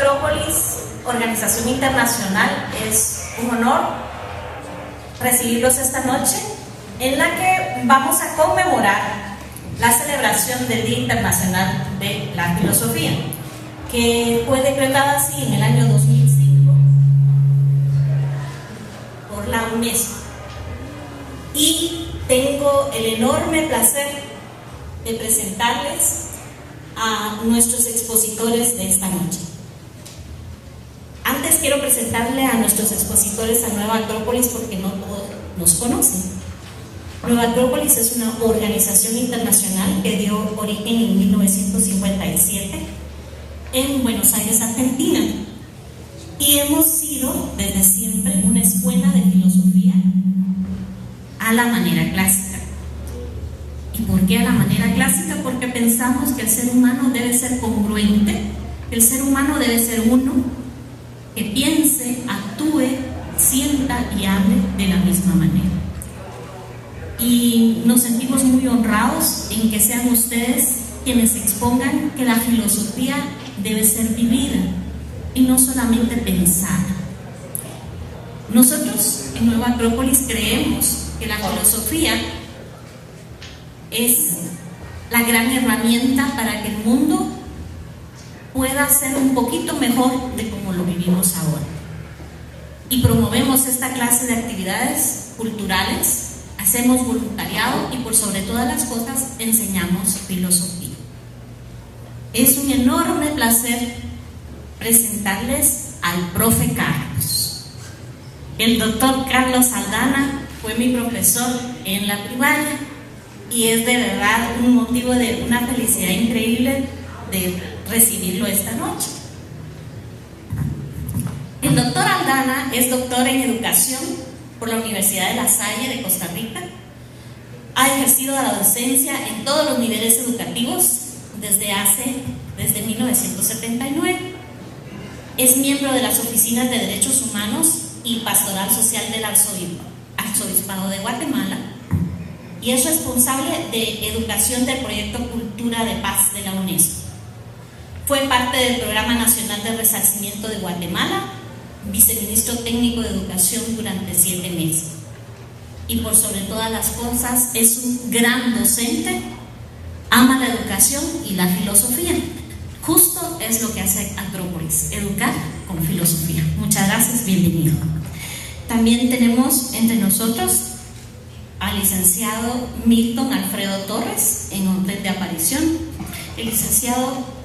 Acrópolis, organización internacional, es un honor recibirlos esta noche en la que vamos a conmemorar la celebración del Día Internacional de la Filosofía, que fue decretada así en el año 2005 por la UNESCO. Y tengo el enorme placer de presentarles a nuestros expositores de esta noche. Antes quiero presentarle a nuestros expositores a Nueva Acrópolis porque no todos nos conocen. Nueva Acrópolis es una organización internacional que dio origen en 1957 en Buenos Aires, Argentina, y hemos sido desde siempre una escuela de filosofía a la manera clásica. ¿Y por qué a la manera clásica? Porque pensamos que el ser humano debe ser congruente, que el ser humano debe ser uno, que piense, actúe, sienta y hable de la misma manera. Y nos sentimos muy honrados en que sean ustedes quienes expongan que la filosofía debe ser vivida y no solamente pensada. Nosotros en Nueva Acrópolis creemos que la filosofía es la gran herramienta para que el mundo pueda ser un poquito mejor de como lo vivimos ahora. Y promovemos esta clase de actividades culturales, hacemos voluntariado y por sobre todas las cosas enseñamos filosofía. Es un enorme placer presentarles al profe Carlos. El doctor Carlos Aldana fue mi profesor en la primaria y es de verdad un motivo de una felicidad increíble de recibirlo esta noche. El doctor Aldana es doctor en educación por la Universidad de La Salle de Costa Rica. Ha ejercido la docencia en todos los niveles educativos desde 1979. Es miembro de las oficinas de Derechos Humanos y Pastoral Social del Arzobispado de Guatemala y es responsable de educación del proyecto Cultura de Paz de la UNESCO. Fue parte del Programa Nacional de Resarcimiento de Guatemala, viceministro técnico de Educación durante 7 meses. Y por sobre todas las cosas, es un gran docente, ama la educación y la filosofía. Justo es lo que hace Acrópolis, educar con filosofía. Muchas gracias, bienvenido. También tenemos entre nosotros al licenciado Milton Alfredo Torres, en orden de aparición. El licenciado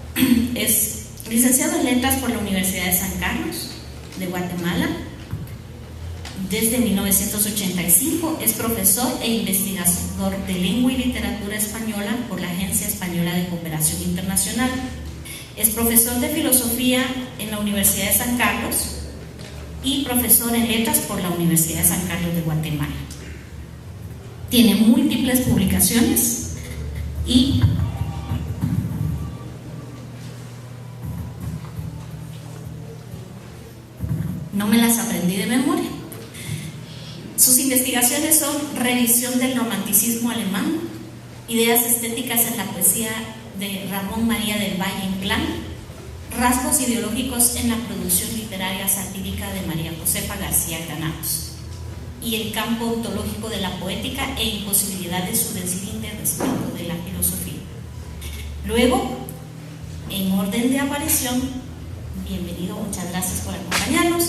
es licenciado en Letras por la Universidad de San Carlos de Guatemala. Desde 1985 es profesor e investigador de lengua y literatura española por la Agencia Española de Cooperación Internacional. Es profesor de filosofía en la Universidad de San Carlos y profesor en letras por la Universidad de San Carlos de Guatemala. Tiene múltiples publicaciones y no me las aprendí de memoria. Sus investigaciones son revisión del romanticismo alemán, ideas estéticas en la poesía de Ramón María del Valle Inclán, rasgos ideológicos en la producción literaria satírica de María Josefa García Granados y el campo ontológico de la poética e imposibilidad de su deslinde respecto de la filosofía. Luego, en orden de aparición, bienvenido, muchas gracias por acompañarnos,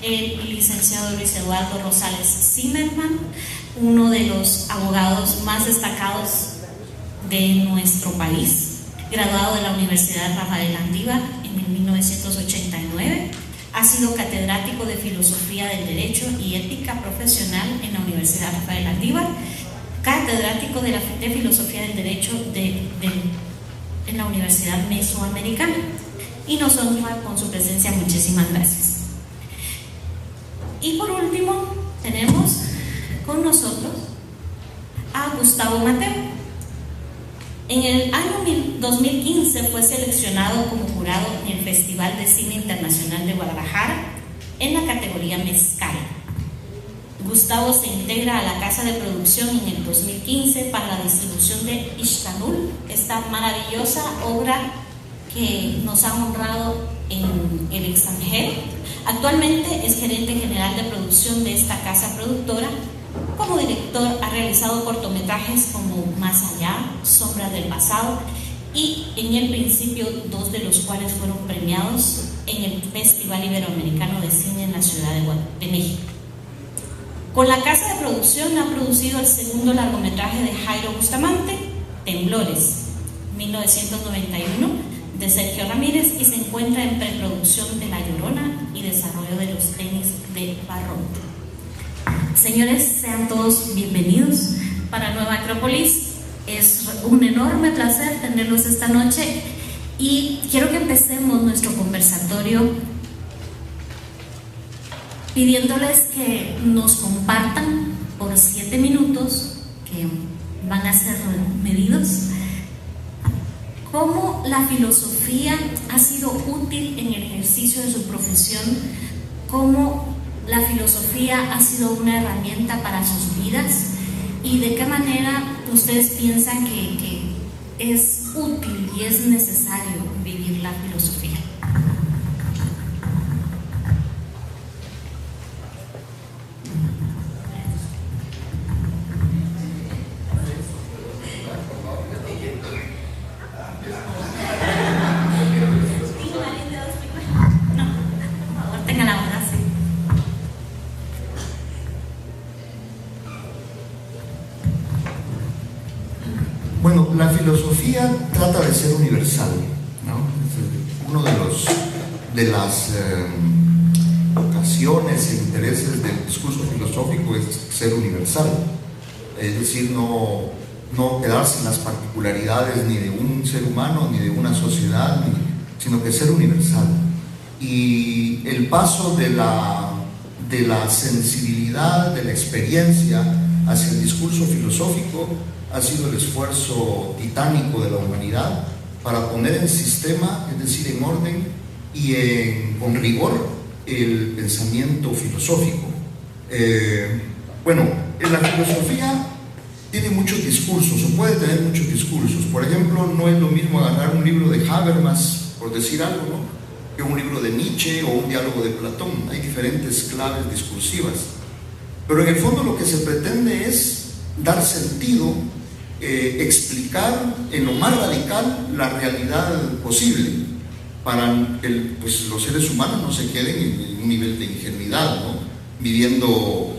el licenciado Luis Eduardo Rosales Zimmerman, uno de los abogados más destacados de nuestro país, graduado de la Universidad Rafael Landívar en 1989, ha sido catedrático de Filosofía del Derecho y Ética Profesional en la Universidad Rafael Landívar, catedrático de Filosofía del Derecho en la Universidad Mesoamericana, y nos honra con su presencia. Muchísimas gracias. Y por último tenemos con nosotros a Gustavo Mateo. En el año 2015 fue seleccionado como jurado en el Festival de Cine Internacional de Guadalajara en la categoría Mezcal. Gustavo se integra a la casa de producción en el 2015 para la distribución de Ishtanul, esta maravillosa obra que nos ha honrado en el extranjero. Actualmente es gerente general de producción de esta casa productora. Como director ha realizado cortometrajes como Más Allá, Sombras del Pasado y en el principio 2 de los cuales fueron premiados en el Festival Iberoamericano de Cine en la Ciudad de México. Con la casa de producción ha producido el segundo largometraje de Jairo Bustamante, Temblores, 1991, de Sergio Ramírez, y se encuentra en preproducción de La Llorona y desarrollo de los tenis de Barro. Señores, sean todos bienvenidos para Nueva Acrópolis. Es un enorme placer tenerlos esta noche y quiero que empecemos nuestro conversatorio pidiéndoles que nos compartan por 7 minutos, que van a ser medidos, cómo la filosofía ha sido útil en el ejercicio de su profesión, cómo la filosofía ha sido una herramienta para sus vidas y de qué manera ustedes piensan que es útil y es necesario vivir la filosofía. Bueno, la filosofía trata de ser universal, ¿no? Uno de las ocasiones e intereses del discurso filosófico es ser universal, es decir, no quedarse en las particularidades ni de un ser humano ni de una sociedad, sino que ser universal. Y el paso de la sensibilidad, de la experiencia hacia el discurso filosófico ha sido el esfuerzo titánico de la humanidad para poner en sistema, es decir, en orden y con rigor, el pensamiento filosófico. Bueno, la filosofía tiene muchos discursos, o puede tener muchos discursos. Por ejemplo, no es lo mismo agarrar un libro de Habermas, por decir algo, ¿no?, que un libro de Nietzsche o un diálogo de Platón. Hay diferentes claves discursivas. Pero en el fondo lo que se pretende es dar sentido, explicar en lo más radical la realidad posible para que pues, los seres humanos no se queden en un nivel de ingenuidad, ¿no?, viviendo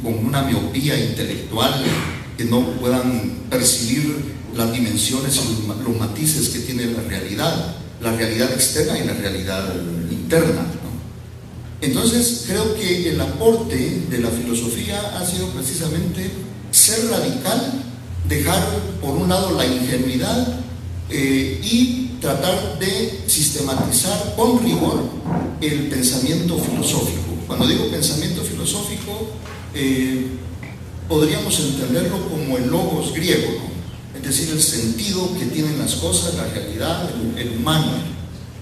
con una miopía intelectual, que no puedan percibir las dimensiones y los matices que tiene la realidad externa y la realidad interna, ¿no? Entonces creo que el aporte de la filosofía ha sido precisamente ser radical, dejar por un lado la ingenuidad y tratar de sistematizar con rigor el pensamiento filosófico. Cuando digo pensamiento filosófico, podríamos entenderlo como el logos griego, ¿no?, es decir, el sentido que tienen las cosas, la realidad, el humano.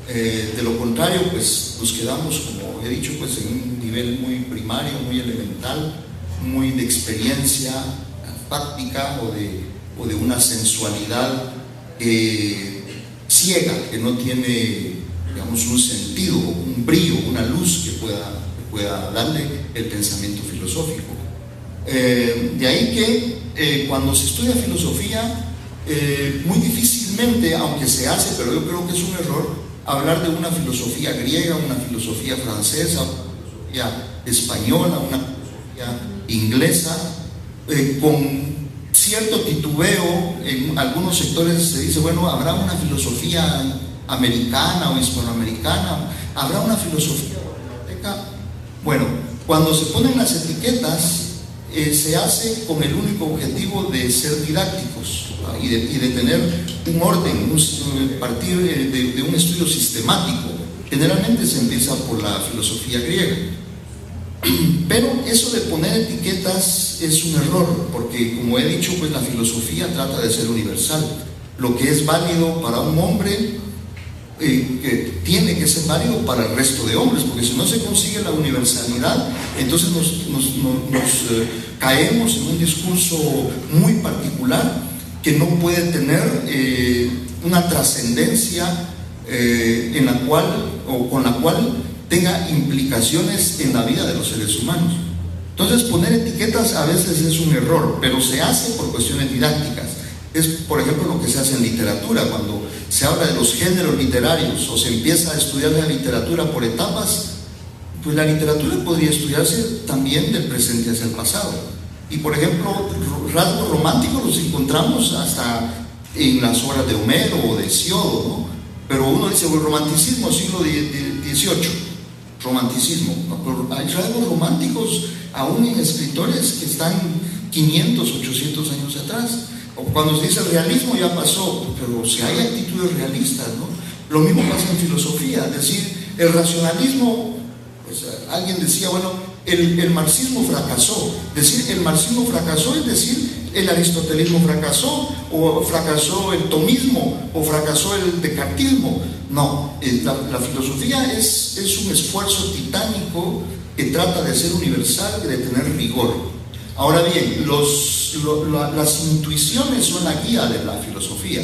De lo contrario, pues nos quedamos, como he dicho, pues en un nivel muy primario, muy elemental, muy de experiencia fáctica o de una sensualidad ciega, que no tiene, digamos, un sentido, un brillo, una luz que pueda darle el pensamiento filosófico. De ahí que cuando se estudia filosofía, muy difícilmente, aunque se hace, pero yo creo que es un error, hablar de una filosofía griega, una filosofía francesa, una filosofía española, una filosofía inglesa, con cierto titubeo. En algunos sectores se dice, bueno, habrá una filosofía americana o hispanoamericana, habrá una filosofía guatemalteca. Bueno, cuando se ponen las etiquetas, se hace con el único objetivo de ser didácticos, ¿no?, y de tener un orden, partir de un estudio sistemático. Generalmente se empieza por la filosofía griega, pero eso de poner etiquetas es un error, porque, como he dicho, pues la filosofía trata de ser universal. Lo que es válido para un hombre que tiene que ser válido para el resto de hombres, porque si no se consigue la universalidad, entonces nos caemos en un discurso muy particular que no puede tener una trascendencia con la cual tenga implicaciones en la vida de los seres humanos. Entonces, poner etiquetas a veces es un error, pero se hace por cuestiones didácticas. Es, por ejemplo, lo que se hace en literatura, cuando se habla de los géneros literarios o se empieza a estudiar la literatura por etapas. Pues la literatura podría estudiarse también del presente hacia el pasado. Y, por ejemplo, rasgos románticos los encontramos hasta en las obras de Homero o de Hesiodo, ¿no? Pero uno dice, el romanticismo, siglo XVIII, romanticismo. Pero hay rasgos románticos aún en escritores que están 500, 800 años atrás. O cuando se dice el realismo ya pasó, pero si hay actitudes realistas, ¿no? Lo mismo pasa en filosofía, es decir, el racionalismo, pues alguien decía, bueno, el marxismo fracasó. Decir el marxismo fracasó es decir, el aristotelismo fracasó, o fracasó el tomismo, o fracasó el descartismo. No, la filosofía es un esfuerzo titánico que trata de ser universal y de tener rigor. Ahora bien, las intuiciones son la guía de la filosofía.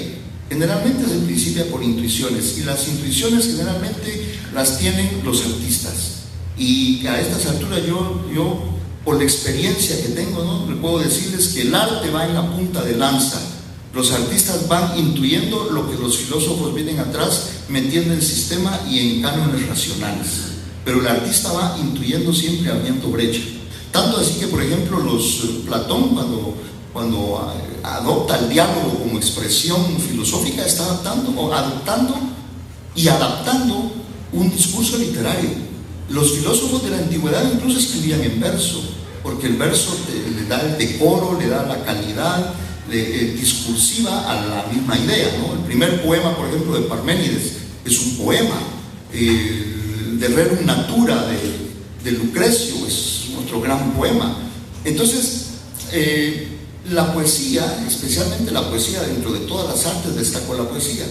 Generalmente se principia por intuiciones, y las intuiciones generalmente las tienen los artistas. Y a estas alturas yo por la experiencia que tengo, ¿no?, le puedo decirles que el arte va en la punta de lanza. Los artistas van intuyendo lo que los filósofos vienen atrás metiendo en sistema y en cánones racionales. Pero el artista va intuyendo siempre abriendo brecha. Tanto así que, por ejemplo, Platón, cuando adopta el diálogo como expresión filosófica, está adoptando y adaptando un discurso literario. Los filósofos de la antigüedad incluso escribían en verso, porque el verso le da el decoro, le da la calidad discursiva a la misma idea, ¿no? El primer poema, por ejemplo, de Parménides es un poema. De Rerum Natura de Lucrecio es otro gran poema. Entonces, la poesía, especialmente la poesía, dentro de todas las artes destacó la poesía,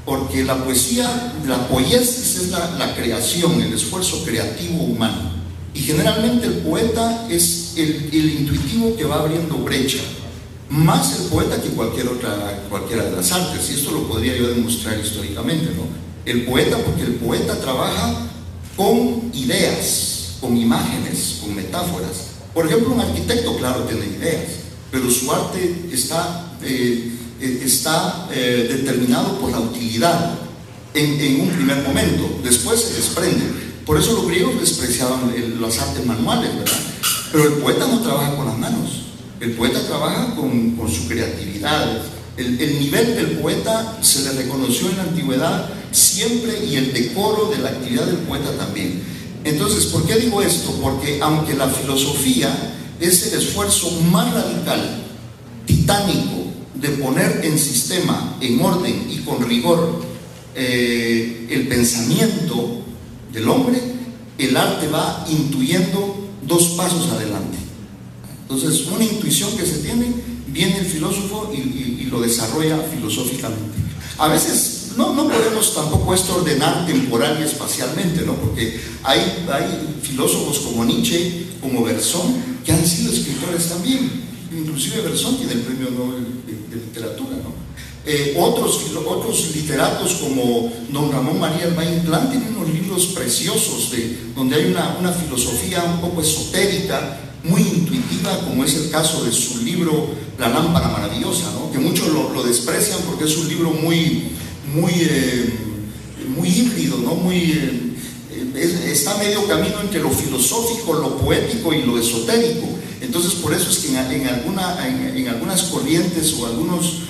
porque la poesía, la poiesis es la creación, el esfuerzo creativo humano, y generalmente el poeta es el intuitivo que va abriendo brecha, más el poeta que cualquiera de las artes, y esto lo podría yo demostrar históricamente, ¿no? El poeta, porque el poeta trabaja con ideas, con imágenes, con metáforas. Por ejemplo, un arquitecto, claro, tiene ideas, pero su arte está determinado por la utilidad en un primer momento, después se desprende. Por eso los griegos despreciaban las artes manuales, ¿verdad? Pero el poeta no trabaja con las manos, el poeta trabaja con su creatividad. El nivel del poeta se le reconoció en la antigüedad siempre, y el decoro de la actividad del poeta también. Entonces, ¿por qué digo esto? Porque aunque la filosofía es el esfuerzo más radical, titánico, de poner en sistema, en orden y con rigor el pensamiento del hombre, el arte va intuyendo 2 pasos adelante. Entonces, una intuición que se tiene, viene el filósofo y lo desarrolla filosóficamente. A veces no podemos tampoco esto ordenar temporal y espacialmente, ¿no? Porque hay filósofos como Nietzsche, como Berzón, que han sido escritores también. Inclusive Berzón tiene el premio Nobel de literatura, ¿no? Otros literatos como don Ramón María Albay Inclán tienen unos libros preciosos donde hay una filosofía un poco esotérica, muy intuitiva, como es el caso de su libro La lámpara maravillosa, ¿no? Que muchos lo desprecian porque es un libro muy híbrido, ¿no? Está a medio camino entre lo filosófico, lo poético y lo esotérico. Entonces, por eso es que en algunas corrientes o algunos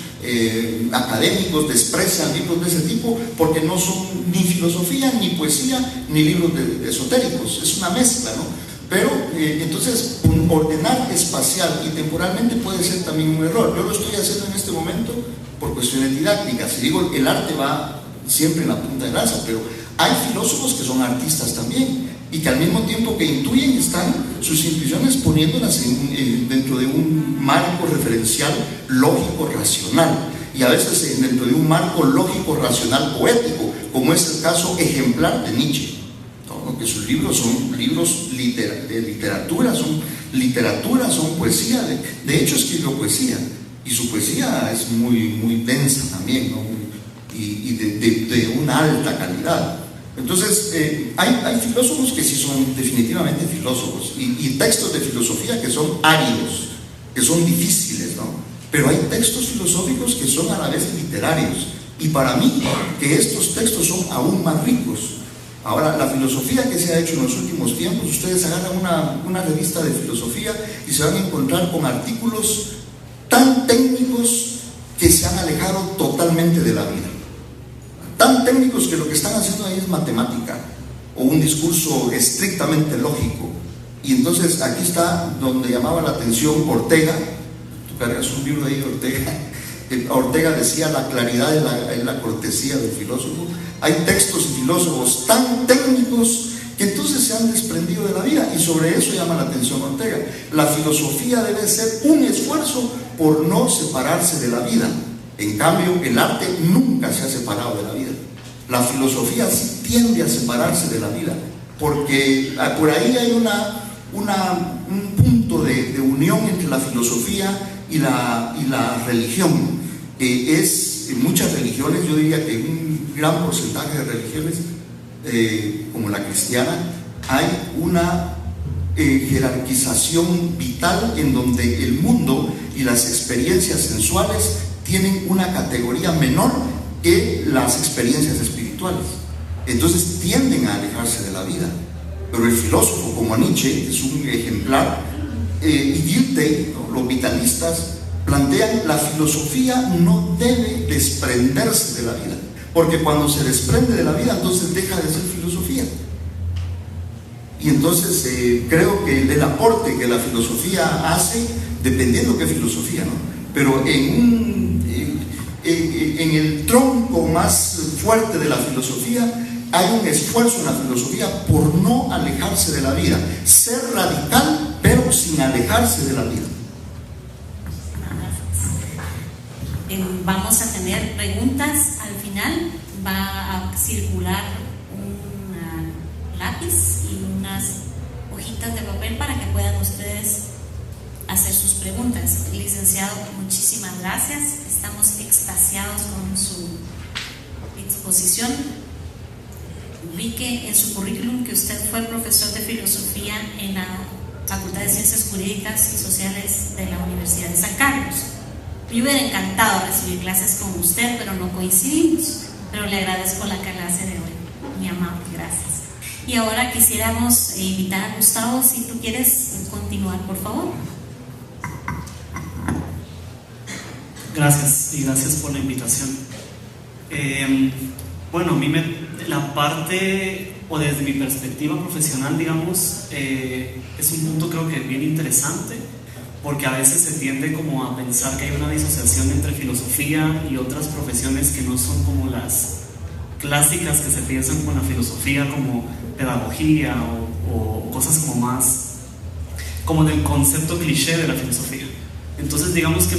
académicos desprecian libros de ese tipo, porque no son ni filosofía, ni poesía, ni libros esotéricos. Es una mezcla, ¿no? Pero entonces ordenar espacial y temporalmente puede ser también un error. Yo lo estoy haciendo en este momento por cuestiones didácticas. Si digo, el arte va siempre en la punta de lanza, pero hay filósofos que son artistas también, y que al mismo tiempo que intuyen, están sus intuiciones poniéndolas dentro de un marco referencial lógico racional, y a veces dentro de un marco lógico racional poético, como es el caso ejemplar de Nietzsche, ¿no? Que sus libros son libros de literatura, son poesía. De hecho, escribió poesía, y su poesía es muy densa también, ¿no? de una alta calidad. Entonces, hay filósofos que sí son definitivamente filósofos, y textos de filosofía que son áridos, que son difíciles, ¿no? Pero hay textos filosóficos que son a la vez literarios, y para mí que estos textos son aún más ricos. Ahora, la filosofía que se ha hecho en los últimos tiempos, ustedes agarran una revista de filosofía y se van a encontrar con artículos tan técnicos que se han alejado totalmente de la vida. Tan técnicos que lo que están haciendo ahí es matemática o un discurso estrictamente lógico. Y entonces aquí está donde llamaba la atención Ortega. Tú cargas un libro ahí de Ortega. Ortega decía: la claridad es la cortesía del filósofo. Hay textos y filósofos tan técnicos que entonces se han desprendido de la vida, y sobre eso llama la atención Ortega. La filosofía debe ser un esfuerzo por no separarse de la vida. En cambio, el arte nunca se ha separado de la vida. La filosofía sí tiende a separarse de la vida, porque por ahí hay un punto de unión entre la filosofía y la religión. En muchas religiones, yo diría que un gran porcentaje de religiones, como la cristiana, hay una jerarquización vital en donde el mundo y las experiencias sensuales tienen una categoría menor que las experiencias espirituales. Entonces tienden a alejarse de la vida. Pero el filósofo como Nietzsche, que es un ejemplar, y Dilthey, ¿no? Los vitalistas plantean: la filosofía no debe desprenderse de la vida, porque cuando se desprende de la vida, entonces deja de ser filosofía. Y entonces creo que el aporte que la filosofía hace, dependiendo qué filosofía, ¿no? Pero en el tronco más fuerte de la filosofía hay un esfuerzo en la filosofía por no alejarse de la vida, ser radical pero sin alejarse de la vida. Vamos a tener preguntas al final. Va a circular un lápiz y unas hojitas de papel para que puedan ustedes hacer sus preguntas. Licenciado, muchísimas gracias. Estamos extasiados con su exposición. Vi que en su currículum que usted fue profesor de filosofía en la Facultad de Ciencias Jurídicas y Sociales de la Universidad de San Carlos. Me hubiera encantado recibir clases con usted, pero no coincidimos. Pero le agradezco la clase de hoy, muy amable, gracias. Y ahora quisiéramos invitar a Gustavo, si tú quieres continuar, por favor. Gracias, y gracias por la invitación. Bueno, a mí la parte, o desde mi perspectiva profesional, digamos, es un punto creo que bien interesante, porque a veces se tiende como a pensar que hay una disociación entre filosofía y otras profesiones que no son como las clásicas que se piensan con la filosofía, como pedagogía o cosas como más, como del concepto cliché de la filosofía. Entonces digamos que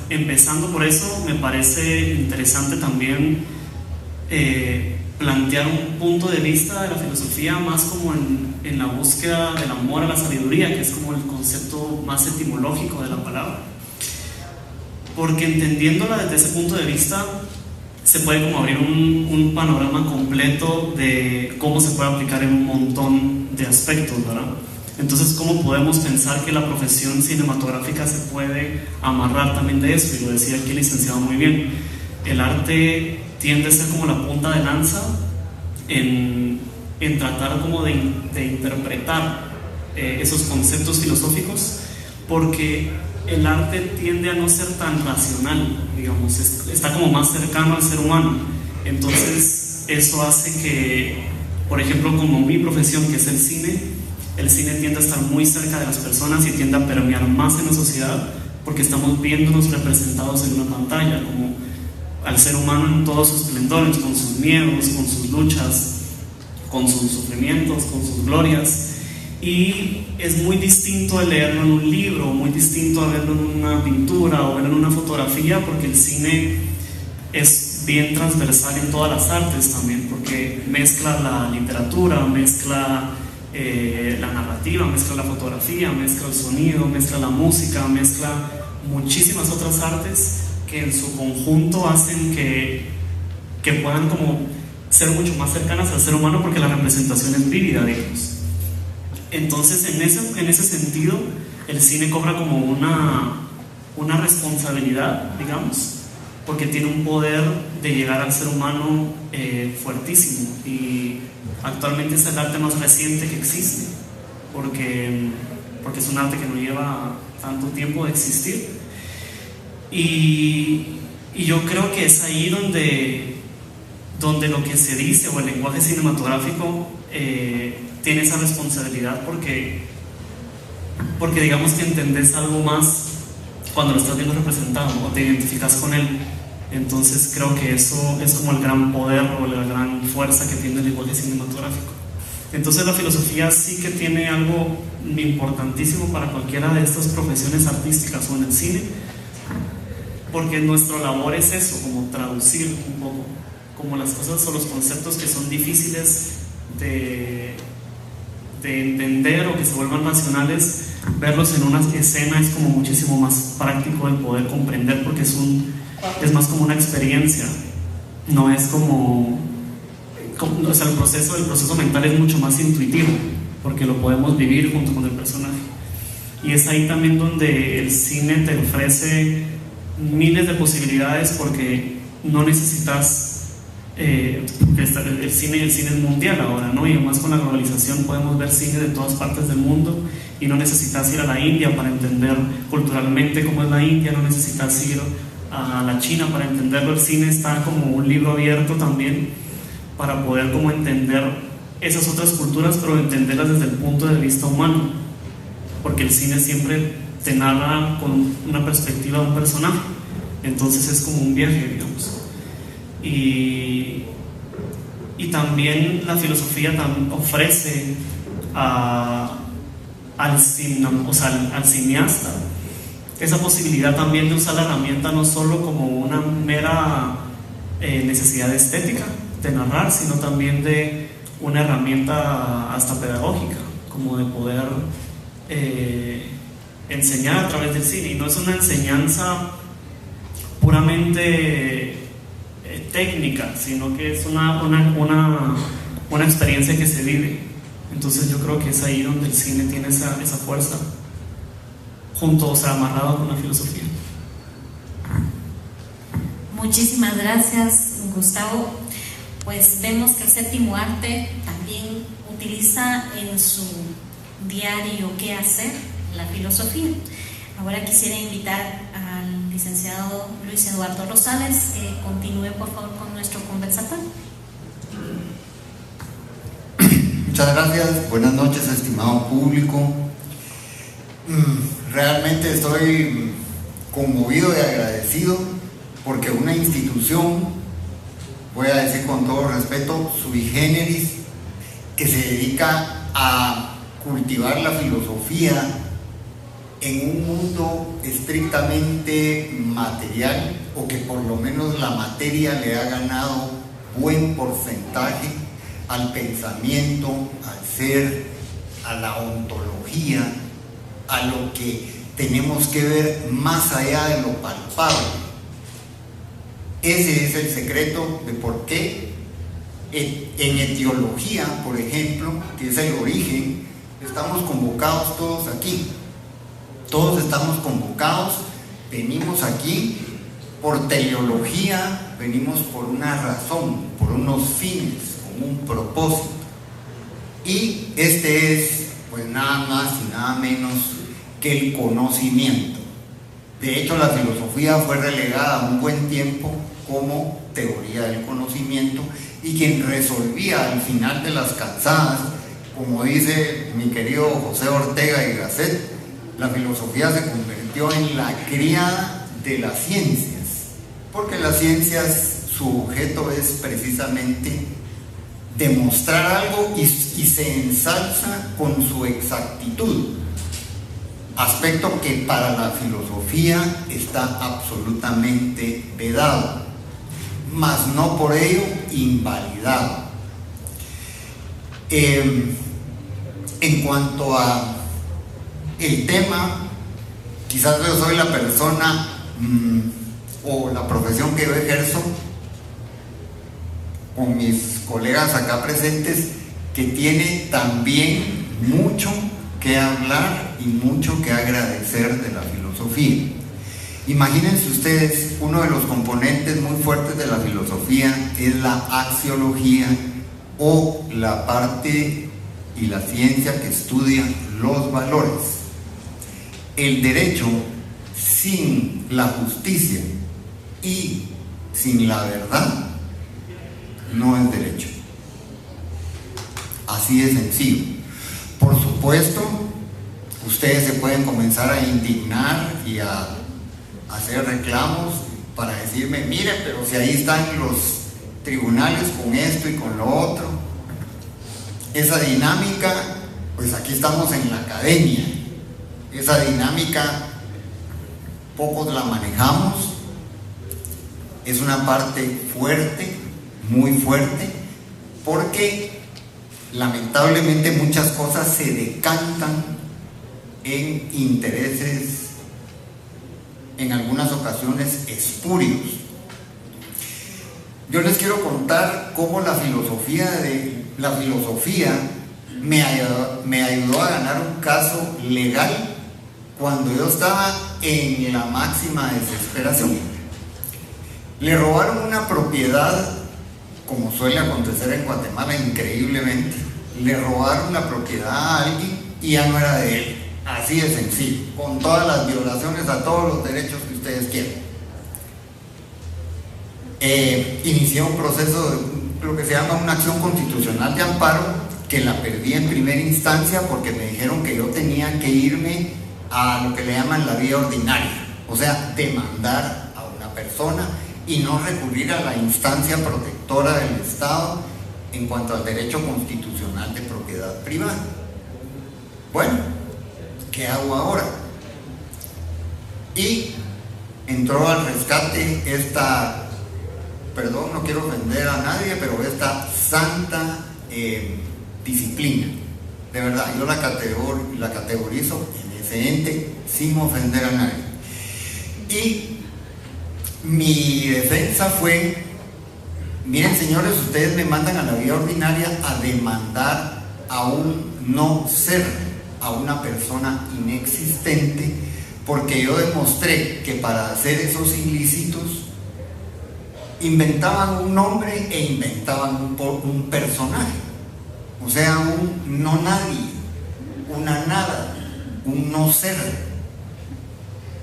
empezando por eso, me parece interesante también plantear un punto de vista de la filosofía más como en la búsqueda del amor a la sabiduría, que es como el concepto más etimológico de la palabra, porque entendiéndola desde ese punto de vista se puede como abrir un panorama completo de cómo se puede aplicar en un montón de aspectos, ¿verdad? Entonces, ¿cómo podemos pensar que la profesión cinematográfica se puede amarrar también de eso? Y lo decía aquí el licenciado muy bien, el arte tiende a ser como la punta de lanza en tratar como de interpretar esos conceptos filosóficos, porque el arte tiende a no ser tan racional, digamos, está como más cercano al ser humano. Entonces eso hace que, por ejemplo, como mi profesión, que es el cine tiende a estar muy cerca de las personas y tiende a permear más en la sociedad, porque estamos viéndonos representados en una pantalla, como al ser humano en todos sus esplendores, con sus miedos, con sus luchas, con sus sufrimientos, con sus glorias. Y es muy distinto a leerlo en un libro, muy distinto a verlo en una pintura o verlo en una fotografía, porque el cine es bien transversal en todas las artes también, porque mezcla la literatura, mezcla la narrativa, mezcla la fotografía, mezcla el sonido, mezcla la música, mezcla muchísimas otras artes que en su conjunto hacen que que puedan como ser mucho más cercanas al ser humano, porque la representación es vívida, digamos. Entonces, en ese sentido, el cine cobra como una responsabilidad, digamos, porque tiene un poder de llegar al ser humano fuertísimo, y actualmente es el arte más reciente que existe, porque es un arte que no lleva tanto tiempo de existir, y yo creo que es ahí donde lo que se dice, o el lenguaje cinematográfico tiene esa responsabilidad, porque digamos que entendés algo más cuando lo estás viendo representado o te identificas con él. Entonces creo que eso es como el gran poder o la gran fuerza que tiene el lenguaje cinematográfico. Entonces la filosofía sí que tiene algo importantísimo para cualquiera de estas profesiones artísticas o en el cine, porque nuestra labor es eso, como traducir un poco, como las cosas o los conceptos que son difíciles de entender o que se vuelvan racionales, verlos en una escena es como muchísimo más práctico de poder comprender, porque es más como una experiencia, no es como o sea, el proceso mental es mucho más intuitivo, porque lo podemos vivir junto con el personaje. Y es ahí también donde el cine te ofrece miles de posibilidades, porque no necesitas el cine es mundial ahora, ¿no? Y además con la globalización podemos ver cine de todas partes del mundo, y no necesitas ir a la India para entender culturalmente cómo es la India, no necesitas ir a la China para entenderlo. El cine está como un libro abierto también para poder como entender esas otras culturas, pero entenderlas desde el punto de vista humano, porque el cine siempre te narra con una perspectiva de un personaje, entonces es como un viaje, digamos. Y también la filosofía ofrece al cineasta esa posibilidad también de usar la herramienta no solo como una mera necesidad estética de narrar, sino también de una herramienta hasta pedagógica, como de poder enseñar a través del cine. Y no es una enseñanza puramente técnica, sino que es una experiencia que se vive. Entonces yo creo que es ahí donde el cine tiene esa fuerza, junto, o sea, amarrado con la filosofía. Muchísimas gracias, Gustavo. Pues vemos que el séptimo arte también utiliza en su diario qué hacer la filosofía. Ahora quisiera invitar al licenciado Luis Eduardo Rosales, continúe por favor con nuestro conversatorio. Muchas gracias, buenas noches, estimado público. Realmente estoy conmovido y agradecido porque una institución, voy a decir con todo respeto, sui generis, que se dedica a cultivar la filosofía en un mundo estrictamente material, o que por lo menos la materia le ha ganado buen porcentaje al pensamiento, al ser, a la ontología, a lo que tenemos que ver más allá de lo palpable. Ese es el secreto de por qué en etiología, por ejemplo, que es el origen, estamos convocados todos aquí. Todos estamos convocados, venimos aquí por teleología, venimos por una razón, por unos fines, con un propósito. Y este es, pues, nada más y nada menos que el conocimiento. De hecho, la filosofía fue relegada un buen tiempo como teoría del conocimiento, y quien resolvía al final de las cansadas, como dice mi querido José Ortega y Gasset, la filosofía se convirtió en la criada de las ciencias, porque las ciencias, su objeto es precisamente demostrar algo y se ensalza con su exactitud, aspecto que para la filosofía está absolutamente vedado, mas no por ello invalidado. En cuanto a el tema, quizás yo soy la persona o la profesión que yo ejerzo con mis colegas acá presentes, que tiene también mucho que hablar y mucho que agradecer de la filosofía. Imagínense ustedes, uno de los componentes muy fuertes de la filosofía es la axiología, o la parte y la ciencia que estudia los valores. El derecho sin la justicia y sin la verdad no es derecho. Así de sencillo. Por supuesto, ustedes se pueden comenzar a indignar y a hacer reclamos para decirme, mire, pero si ahí están los tribunales con esto y con lo otro. Esa dinámica, pues aquí estamos en la academia. Esa dinámica pocos la manejamos. Es una parte fuerte, muy fuerte, porque lamentablemente muchas cosas se decantan en intereses, en algunas ocasiones espurios. Yo les quiero contar cómo la filosofía me ayudó a ganar un caso legal cuando yo estaba en la máxima desesperación. Le robaron una propiedad, como suele acontecer en Guatemala increíblemente. Le robaron la propiedad a alguien y ya no era de él. Así de sencillo, con todas las violaciones a todos los derechos que ustedes quieran. Inicié un proceso de lo que se llama una acción constitucional de amparo, que la perdí en primera instancia porque me dijeron que yo tenía que irme a lo que le llaman la vía ordinaria, o sea, demandar a una persona y no recurrir a la instancia protectora del Estado en cuanto al derecho constitucional de propiedad privada. Bueno, ¿qué hago ahora? Y entró al rescate esta, perdón, no quiero ofender a nadie, pero esta santa disciplina. De verdad, yo la categorizo en ese ente sin ofender a nadie. Y mi defensa fue, miren señores, ustedes me mandan a la vía ordinaria a demandar a un no ser, a una persona inexistente, porque yo demostré que para hacer esos ilícitos inventaban un nombre e inventaban un personaje, o sea, un no nadie, una nada, un no ser.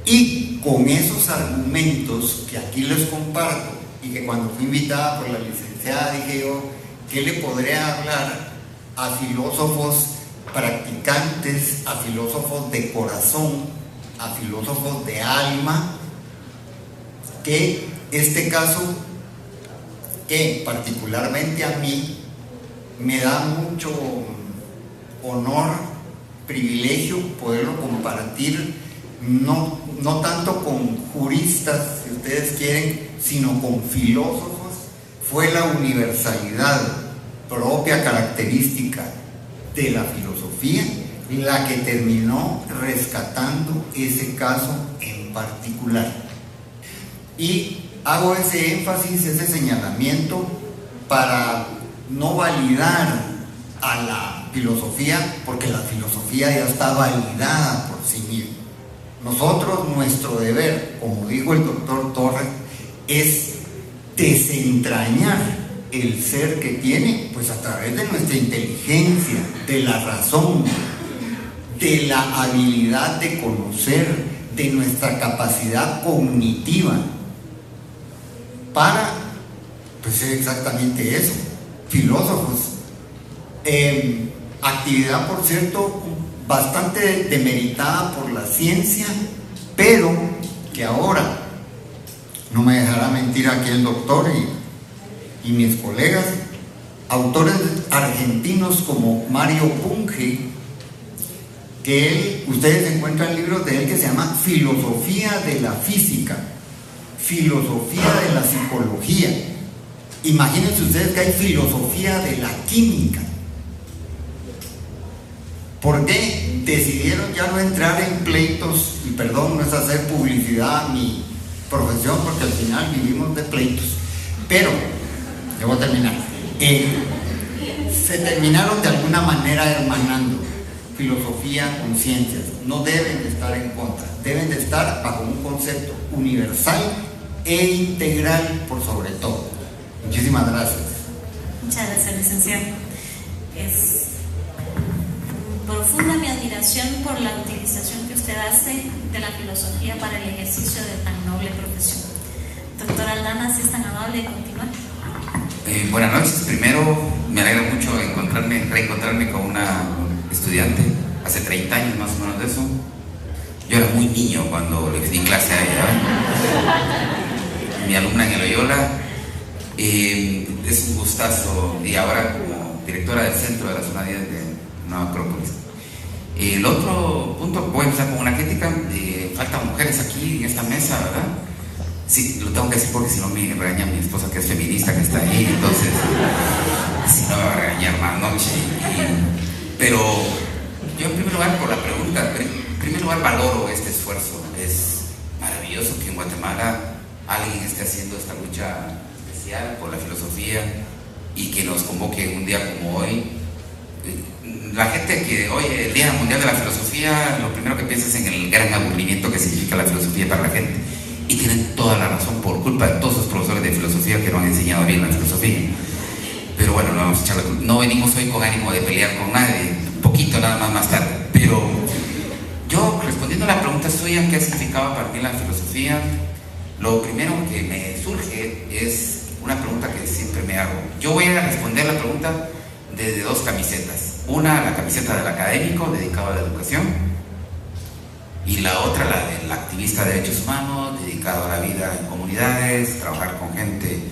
Y con esos argumentos que aquí les comparto, y que cuando fui invitada por la licenciada dije yo, ¿qué le podré hablar a filósofos practicantes, a filósofos de corazón, a filósofos de alma? Que este caso, que particularmente a mí me da mucho honor, privilegio poderlo compartir, no tanto con juristas, si ustedes quieren, sino con filósofos, fue la universalidad propia característica de la filosofía la que terminó rescatando ese caso en particular. Y hago ese énfasis, ese señalamiento para no validar a la filosofía, porque la filosofía ya está validada por sí misma. Nosotros, nuestro deber, como dijo el doctor Torres, es desentrañar el ser que tiene, pues a través de nuestra inteligencia, de la razón, de la habilidad de conocer, de nuestra capacidad cognitiva, para pues ser exactamente eso, filósofos. Actividad, por cierto, bastante demeritada por la ciencia, pero que ahora, no me dejará mentir aquí el doctor y mis colegas, autores argentinos como Mario Bunge, que ustedes encuentran libros de él que se llama Filosofía de la Física, Filosofía de la Psicología. Imagínense ustedes que hay filosofía de la química. ¿Por qué decidieron ya no entrar en pleitos? Y perdón, no es hacer publicidad a mi profesión, porque al final vivimos de pleitos. Pero ya voy a terminar. Se terminaron de alguna manera hermanando filosofía con ciencias. No deben de estar en contra, deben de estar bajo un concepto universal e integral por sobre todo. Muchísimas gracias. Muchas gracias, licenciado. Es profunda mi admiración por la utilización que usted hace de la filosofía para el ejercicio de tan noble profesión. Doctor Aldana, si es tan amable de continuar. Buenas noches. Primero, me alegra mucho reencontrarme con una estudiante hace 30 años más o menos de eso. Yo era muy niño cuando le di clase a ella, mi alumna en el Loyola. Es un gustazo, y ahora como directora del centro de la zona 10 de Nueva Acrópolis. El otro punto, voy a empezar con una crítica. Faltan mujeres aquí en esta mesa, ¿verdad? Sí, lo tengo que decir porque si no me regaña mi esposa, que es feminista, que está ahí, entonces si no me va a regañar más noche. Pero yo en primer lugar, por la pregunta, en primer lugar valoro este esfuerzo. Es maravilloso que en Guatemala alguien esté haciendo esta lucha especial por la filosofía y que nos convoque un día como hoy. La gente que hoy, el Día Mundial de la Filosofía, lo primero que piensa es en el gran aburrimiento que significa la filosofía para la gente. Y tienen toda la razón por culpa de todos los profesores de filosofía que no han enseñado bien la filosofía. Pero bueno, no vamos a echar la culpa. No venimos hoy con ánimo de pelear con nadie, un poquito nada más tarde. Pero yo, respondiendo a la pregunta suya, ¿qué significaba para mí la filosofía? Lo primero que me surge es una pregunta que siempre me hago. Yo voy a responder la pregunta desde dos camisetas. Una, la camiseta del académico dedicado a la educación, y la otra, la del activista de derechos humanos dedicado a la vida en comunidades, trabajar con gente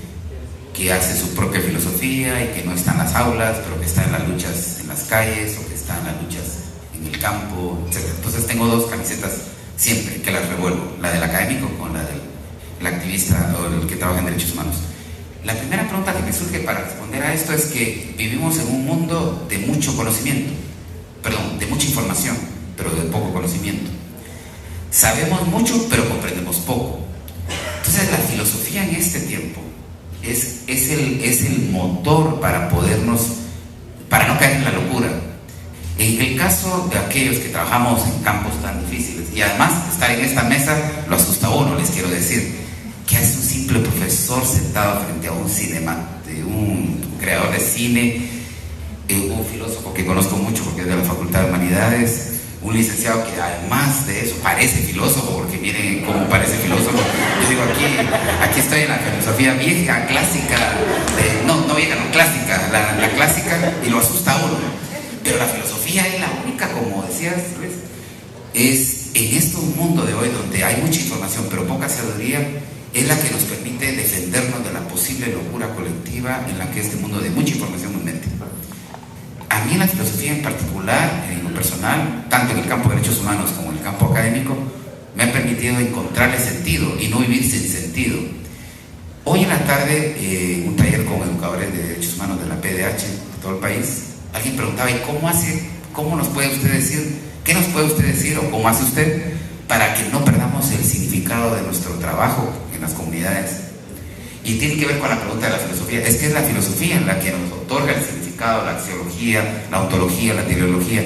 que hace su propia filosofía y que no está en las aulas, pero que está en las luchas en las calles o que está en las luchas en el campo, etc. Entonces tengo dos camisetas siempre que las revuelvo, la del académico con la del activista o el que trabaja en derechos humanos. La primera pregunta que me surge para responder a esto es que vivimos en un mundo de mucho conocimiento, perdón, de mucha información, pero de poco conocimiento. Sabemos mucho, pero comprendemos poco. Entonces la filosofía en este tiempo es el motor para no caer en la locura. En el caso de aquellos que trabajamos en campos tan difíciles, y además estar en esta mesa lo asusta a uno, les quiero decir, que es un simple profesor sentado frente a un creador de cine, un filósofo que conozco mucho porque es de la Facultad de Humanidades, un licenciado que además de eso parece filósofo, porque miren cómo parece filósofo. Yo digo, aquí estoy en la filosofía vieja, clásica, no vieja, no clásica, la clásica, y lo asusta a uno. Pero la filosofía es la única, como decías, Luis, es en este mundo de hoy donde hay mucha información pero poca sabiduría, es la que nos permite defendernos de la posible locura colectiva en la que este mundo de mucha información nos mete. A mí la filosofía en particular, en lo personal, tanto en el campo de derechos humanos como en el campo académico, me ha permitido encontrarle sentido y no vivir sin sentido. Hoy en la tarde, un taller con educadores de derechos humanos de la PDH de todo el país, alguien preguntaba, ¿y cómo nos puede usted decir, qué nos puede usted decir o cómo hace usted para que no perdamos el significado de nuestro trabajo en las comunidades? Y tiene que ver con la pregunta de la filosofía. Es que es la filosofía en la que nos otorga el significado, la axiología, la ontología, la teleología,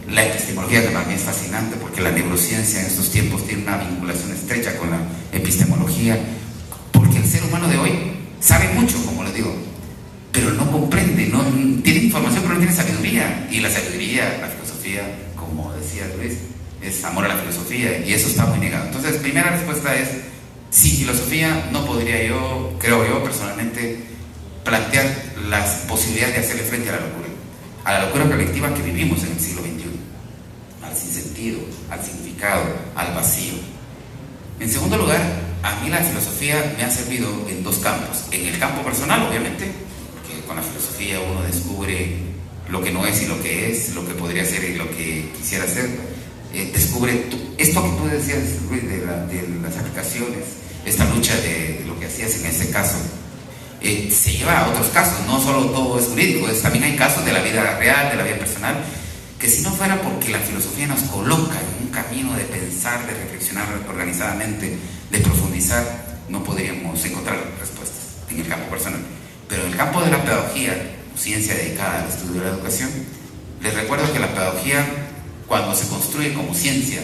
la epistemología, que para mí es fascinante porque la neurociencia en estos tiempos tiene una vinculación estrecha con la epistemología, porque el ser humano de hoy sabe mucho, como les digo, pero no comprende, no tiene información pero no tiene sabiduría, y la sabiduría, la filosofía, como decía Luis, es amor a la filosofía, y eso está muy negado. Entonces, primera respuesta es, sin filosofía no podría yo, creo yo personalmente, plantear las posibilidades de hacerle frente a la locura colectiva que vivimos en el siglo XXI, al sinsentido, al significado, al vacío. En segundo lugar, a mí la filosofía me ha servido en dos campos. En el campo personal, obviamente, porque con la filosofía uno descubre lo que no es y lo que es, lo que podría ser y lo que quisiera ser. Descubre esto que tú decías, Luis, de las aplicaciones, esta lucha de lo que hacías en ese caso, se lleva a otros casos, no solo todo es jurídico, también hay casos de la vida real, de la vida personal, que si no fuera porque la filosofía nos coloca en un camino de pensar, de reflexionar organizadamente, de profundizar, no podríamos encontrar respuestas en el campo personal. Pero en el campo de la pedagogía, ciencia dedicada al estudio de la educación, les recuerdo que la pedagogía, cuando se construye como ciencia,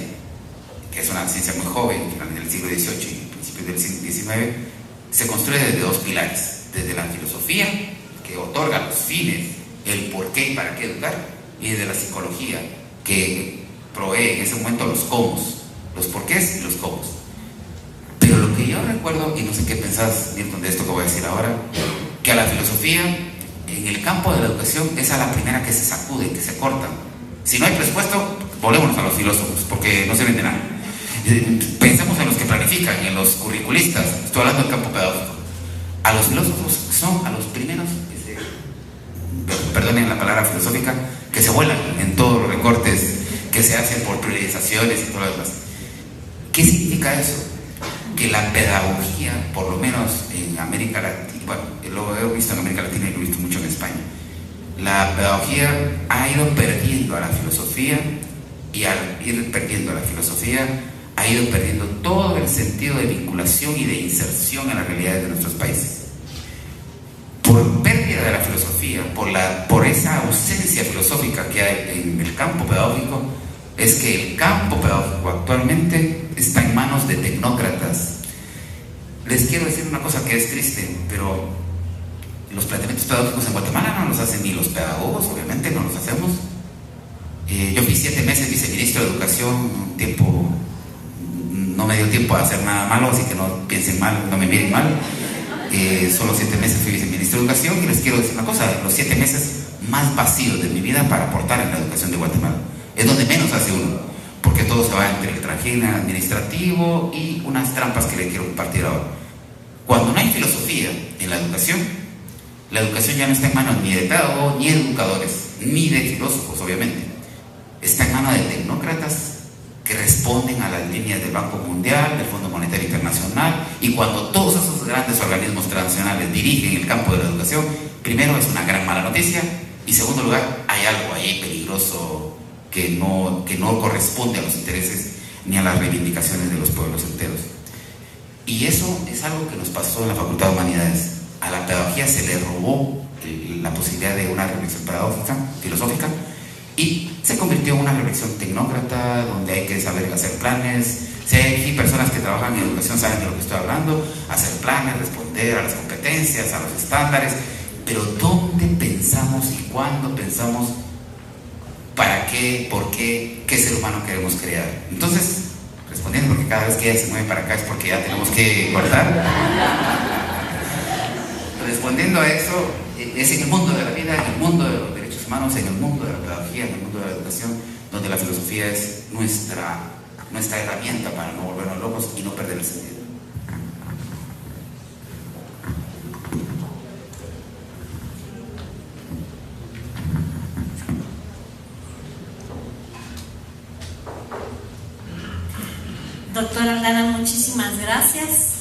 que es una ciencia muy joven, final del siglo XVIII y principios del siglo XIX, se construye desde dos pilares: desde la filosofía, que otorga los fines, el por qué y para qué educar, y desde la psicología, que provee en ese momento los cómo, los porqués y los cómo. Pero lo que yo recuerdo, y no sé qué pensás, Milton, de esto que voy a decir ahora, que a la filosofía, en el campo de la educación, es a la primera que se sacude, que se corta. Si no hay presupuesto, volémonos a los filósofos, porque no sirven de nada. Pensemos en los que planifican, en los curriculistas, estoy hablando del campo pedagógico. A los filósofos son a los primeros que se, perdonen la palabra filosófica, que se vuelan en todos los recortes que se hacen por priorizaciones y todo lo demás. ¿Qué significa eso? Que la pedagogía, por lo menos en América Latina, bueno, lo he visto en América Latina y lo he visto mucho en España, la pedagogía ha ido perdiendo a la filosofía, y al ir perdiendo a la filosofía ha ido perdiendo todo el sentido de vinculación y de inserción en las realidades de nuestros países. Por pérdida de la filosofía, por esa ausencia filosófica que hay en el campo pedagógico, es que el campo pedagógico actualmente está en manos de tecnócratas. Les quiero decir una cosa que es triste, pero los planteamientos pedagógicos en Guatemala no los hacen ni los pedagogos, obviamente no los hacemos. Yo fui 7 meses viceministro de Educación, un tiempo, no me dio tiempo a hacer nada malo, así que no piensen mal, no me miren mal. Solo 7 meses fui viceministro de Educación, y les quiero decir una cosa: los 7 meses más vacíos de mi vida para aportar en la educación de Guatemala. Es donde menos hace uno, porque todo se va entre el trajín administrativo y unas trampas que le quiero compartir ahora. Cuando no hay filosofía en la educación ya no está en manos ni de pedagogos, ni de educadores, ni de filósofos, obviamente. Está en manos de tecnócratas que responden a las líneas del Banco Mundial, del Fondo Monetario Internacional, y cuando todos esos grandes organismos transnacionales dirigen el campo de la educación, primero es una gran mala noticia, y segundo lugar, hay algo ahí peligroso que no corresponde a los intereses ni a las reivindicaciones de los pueblos enteros. Y eso es algo que nos pasó en la Facultad de Humanidades. A la pedagogía se le robó la posibilidad de una reflexión pedagógica, filosófica, y se convirtió en una reflexión tecnócrata, donde hay que saber hacer planes. Si hay personas que trabajan en educación saben de lo que estoy hablando: hacer planes, responder a las competencias, a los estándares. Pero ¿dónde pensamos y cuándo pensamos? ¿Para qué? ¿Por qué? ¿Qué ser humano queremos crear? Entonces, respondiendo, porque cada vez que ella se mueve para acá es porque ya tenemos que cortar. Respondiendo a eso, es en el mundo de la vida, en el mundo de los derechos humanos, en el mundo de la pedagogía, en el mundo de la educación, donde la filosofía es nuestra herramienta para no volvernos locos y no perder el sentido. Doctora Aldana, muchísimas gracias.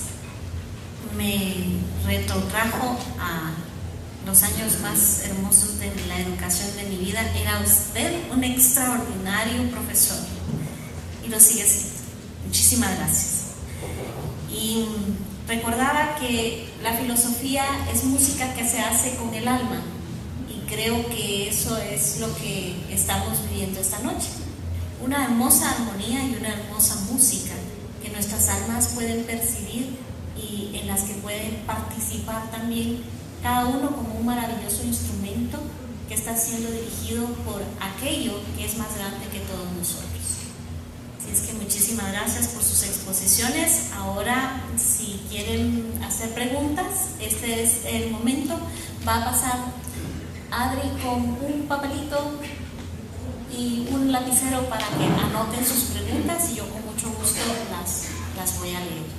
Me retrotrajo a los años más hermosos de la educación de mi vida. Era usted un extraordinario profesor y lo sigue siendo. Muchísimas gracias. Y recordaba que la filosofía es música que se hace con el alma, y creo que eso es lo que estamos viviendo esta noche. Una hermosa armonía y una hermosa música que nuestras almas pueden percibir y en las que pueden participar también, cada uno como un maravilloso instrumento que está siendo dirigido por aquello que es más grande que todos nosotros. Así es que muchísimas gracias por sus exposiciones. Ahora, si quieren hacer preguntas, este es el momento. Va a pasar Adri con un papelito y un lapicero para que anoten sus preguntas, y yo con mucho gusto las voy a leer.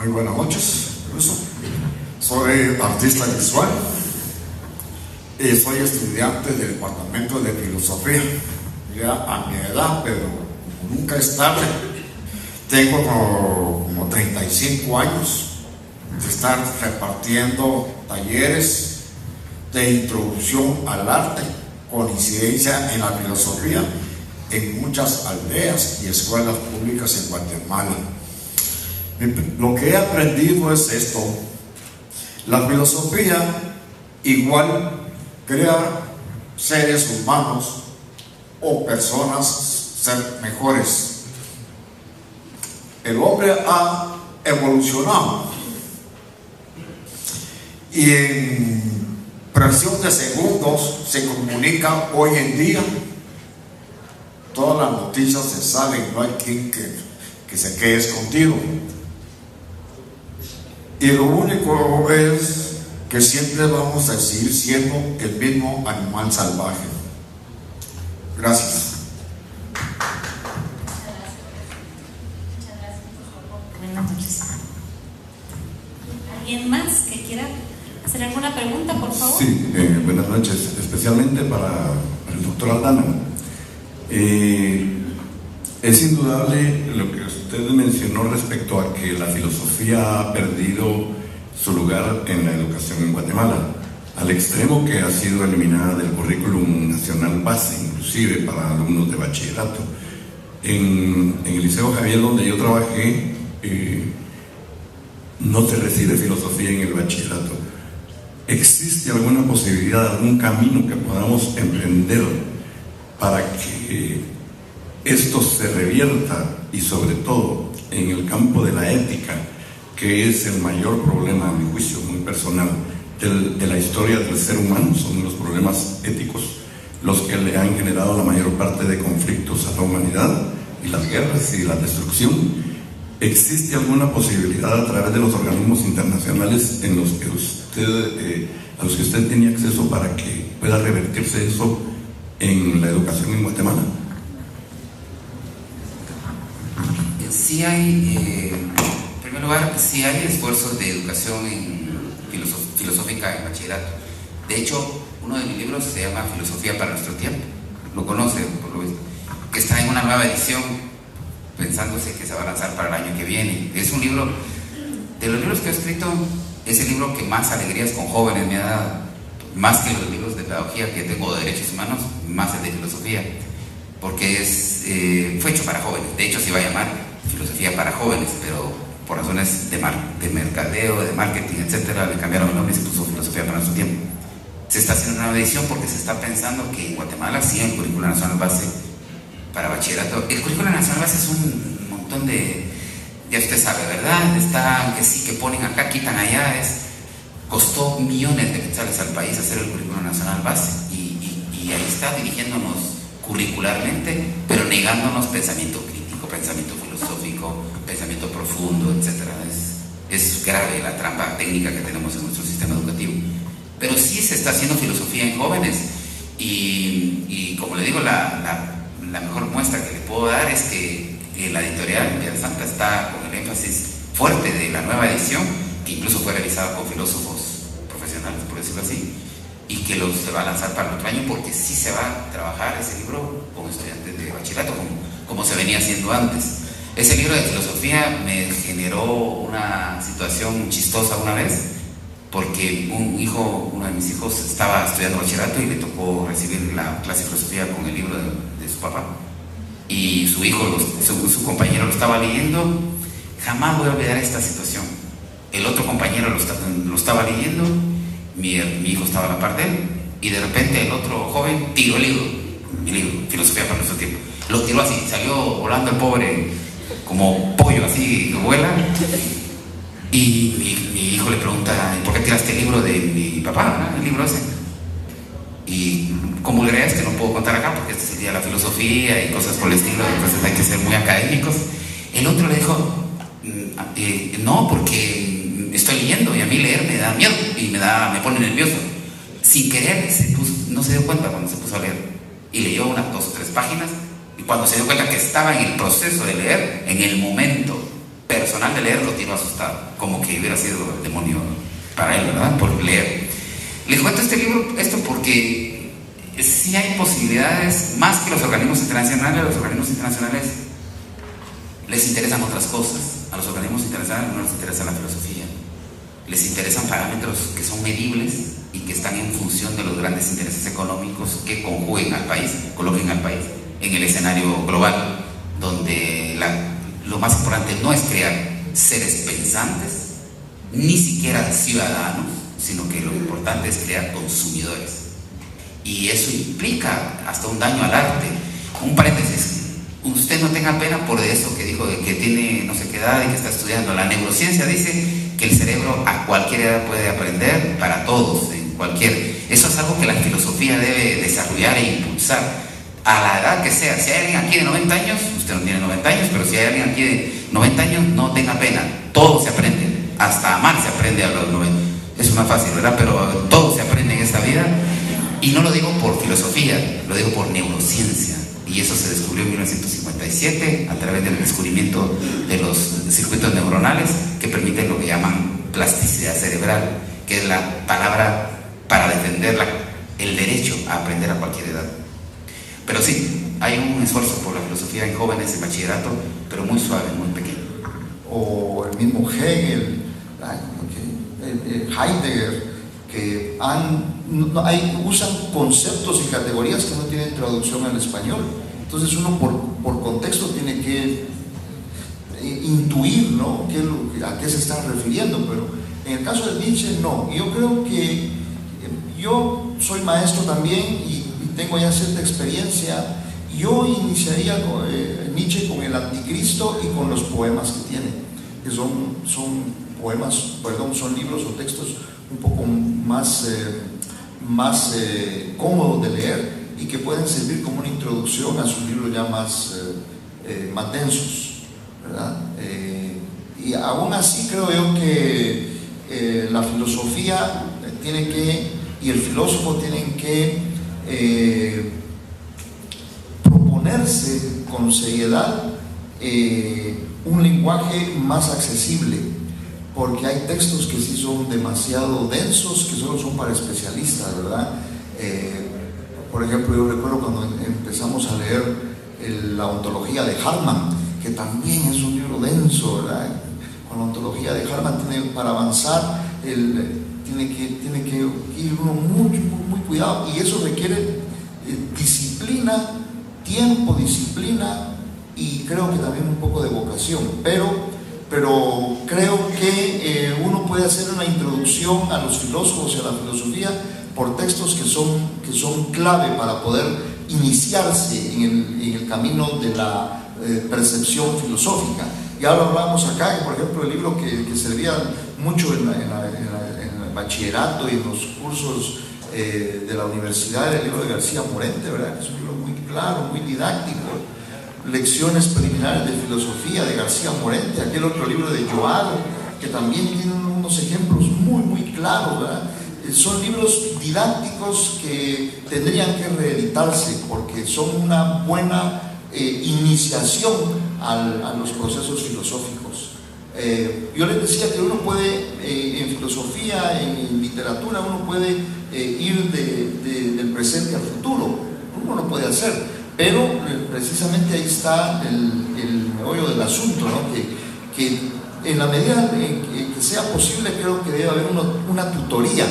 Muy buenas noches, profesor. Soy artista visual y soy estudiante del departamento de filosofía. Ya a mi edad, pero nunca es tarde. Tengo como 35 años de estar repartiendo talleres de introducción al arte con incidencia en la filosofía en muchas aldeas y escuelas públicas en Guatemala. Lo que he aprendido es esto: la filosofía igual crea seres humanos o personas ser mejores. El hombre ha evolucionado y en fracción de segundos se comunica hoy en día. Todas las noticias se saben, no hay quien que se quede escondido. Y lo único es que siempre vamos a seguir siendo el mismo animal salvaje. Gracias. Muchas gracias, por favor. Buenas noches. ¿Alguien más que quiera hacer alguna pregunta, por favor? Sí, buenas noches, especialmente para el doctor Aldana. Es indudable lo que usted mencionó respecto a que la filosofía ha perdido su lugar en la educación en Guatemala, al extremo que ha sido eliminada del currículum nacional base, inclusive para alumnos de bachillerato. En el Liceo Javier, donde yo trabajé, no se recibe filosofía en el bachillerato. ¿Existe alguna posibilidad, algún camino que podamos emprender para que esto se revierta, y sobre todo en el campo de la ética, que es el mayor problema, a mi juicio muy personal, de la historia del ser humano? Son los problemas éticos los que le han generado la mayor parte de conflictos a la humanidad, y las guerras y la destrucción. ¿Existe alguna posibilidad a través de los organismos internacionales en los que a los que usted tenía acceso para que pueda revertirse eso en la educación en Guatemala? Sí hay, en primer lugar, sí hay esfuerzos de educación filosófica en bachillerato. De hecho, uno de mis libros se llama Filosofía para nuestro tiempo. Lo conoce, por lo visto. Que está en una nueva edición, pensándose que se va a lanzar para el año que viene. Es un libro, de los libros que he escrito, es el libro que más alegrías con jóvenes me ha dado. Más que los libros de pedagogía que tengo de derechos humanos, más el de filosofía. Porque fue hecho para jóvenes. De hecho, se iba a llamar Filosofía para jóvenes, pero por razones de mercadeo, de marketing, etcétera, le cambiaron el nombre y se puso Filosofía para nuestro tiempo. Se está haciendo una nueva edición porque se está pensando que en Guatemala sí hay el currículo nacional base para bachillerato. El currículo nacional base es un montón de, ya usted sabe, ¿verdad? Está que sí, que ponen acá, quitan allá. Costó millones de quetzales al país hacer el currículo nacional base, y ahí está dirigiéndonos curricularmente, pero negándonos pensamiento crítico, pensamiento filosófico, pensamiento profundo, etc. Es grave la trampa técnica que tenemos en nuestro sistema educativo. Pero sí se está haciendo filosofía en jóvenes, y como le digo, la mejor muestra que le puedo dar es que la editorial Piedra Santa está con el énfasis fuerte de la nueva edición, que incluso fue realizada por filósofos profesionales, por decirlo así, y que se va a lanzar para el otro año, porque sí se va a trabajar ese libro con estudiantes de bachillerato, como se venía haciendo antes. Ese libro de filosofía me generó una situación chistosa una vez, porque uno de mis hijos estaba estudiando bachillerato y le tocó recibir la clase de filosofía con el libro de su papá, y su hijo, su compañero lo estaba leyendo. Jamás voy a olvidar esta situación. El otro compañero lo estaba leyendo, mi hijo estaba a la par de él, y de repente el otro joven tiró mi libro, Filosofía para nuestro tiempo. Lo tiró así, salió volando el pobre como pollo, así que vuela. Y mi hijo le pregunta: ¿por qué tiraste el libro de mi papá, el libro ese? Y como le crees que no puedo contar acá, porque este sería la filosofía y cosas por el estilo, entonces hay que ser muy académicos. El otro le dijo: no, porque estoy leyendo y a mí leer me da miedo y me pone nervioso. Sin querer no se dio cuenta cuando se puso a leer, y leyó unas 2 o 3 páginas, y cuando se dio cuenta que estaba en el proceso de leer, en el momento personal de leer lo tiró asustado, como que hubiera sido el demonio para él, ¿verdad? Por leer. Les cuento este libro, esto porque sí hay posibilidades, más que los organismos internacionales les interesan otras cosas. A los organismos internacionales no les interesa la filosofía, les interesan parámetros que son medibles y que están en función de los grandes intereses económicos que conjuguen al país, coloquen al país en el escenario global, donde lo más importante no es crear seres pensantes, ni siquiera ciudadanos, sino que lo importante es crear consumidores. Y eso implica hasta un daño al arte. Un paréntesis, usted no tenga pena por eso que dijo, de que tiene no sé qué edad y que está estudiando. La neurociencia dice que el cerebro a cualquier edad puede aprender, para todos, en cualquier. Eso es algo que la filosofía debe desarrollar e impulsar, a la edad que sea. Si hay alguien aquí de 90 años, usted no tiene 90 años, pero si hay alguien aquí de 90 años, no tenga pena, todo se aprende, hasta amar se aprende a los 90. Es más fácil, ¿verdad? Pero todo se aprende en esta vida, y no lo digo por filosofía, lo digo por neurociencia. Y eso se descubrió en 1957 a través del descubrimiento de los circuitos neuronales que permiten lo que llaman plasticidad cerebral, que es la palabra para defender el derecho a aprender a cualquier edad. Pero sí, hay un esfuerzo por la filosofía en jóvenes en bachillerato, pero muy suave, muy pequeño. O el mismo Hegel, Heidegger, que usan conceptos y categorías que no tienen traducción al español. Entonces uno por contexto tiene que intuir, ¿no?, a qué se están refiriendo, pero en el caso de Nietzsche no. Yo creo que yo soy maestro también y tengo ya cierta experiencia. Yo iniciaría Nietzsche con el Anticristo y con los poemas que tiene, que son libros o textos un poco más cómodos de leer y que pueden servir como una introducción a sus libros ya más densos, ¿verdad? Y aún así creo yo que la filosofía y el filósofo tienen que proponerse con seriedad un lenguaje más accesible, porque hay textos que sí son demasiado densos, que solo son para especialistas, ¿verdad? Por ejemplo, yo recuerdo cuando empezamos a leer la ontología de Hartmann, que también es un libro denso, ¿verdad? Con la ontología de Hartmann, para avanzar, tiene que ir uno muy cuidado, y eso requiere disciplina, tiempo, disciplina, y creo que también un poco de vocación, pero creo que uno puede hacer una introducción a los filósofos y a la filosofía por textos que son clave para poder iniciarse en el camino de la percepción filosófica. Ya lo hablamos acá, por ejemplo, el libro que servía mucho en el bachillerato y en los cursos de la universidad, el libro de García Morente, ¿verdad? Es un libro muy claro, muy didáctico. Lecciones preliminares de filosofía de García Morente, aquel otro libro de Joado, que también tiene unos ejemplos muy claros, ¿verdad? Son libros didácticos que tendrían que reeditarse porque son una buena iniciación a los procesos filosóficos. Yo les decía que uno puede, en filosofía, en literatura, uno puede ir del presente al futuro, uno lo puede hacer. Pero precisamente ahí está el meollo del asunto, ¿no? Que en la medida que sea posible, creo que debe haber una tutoría,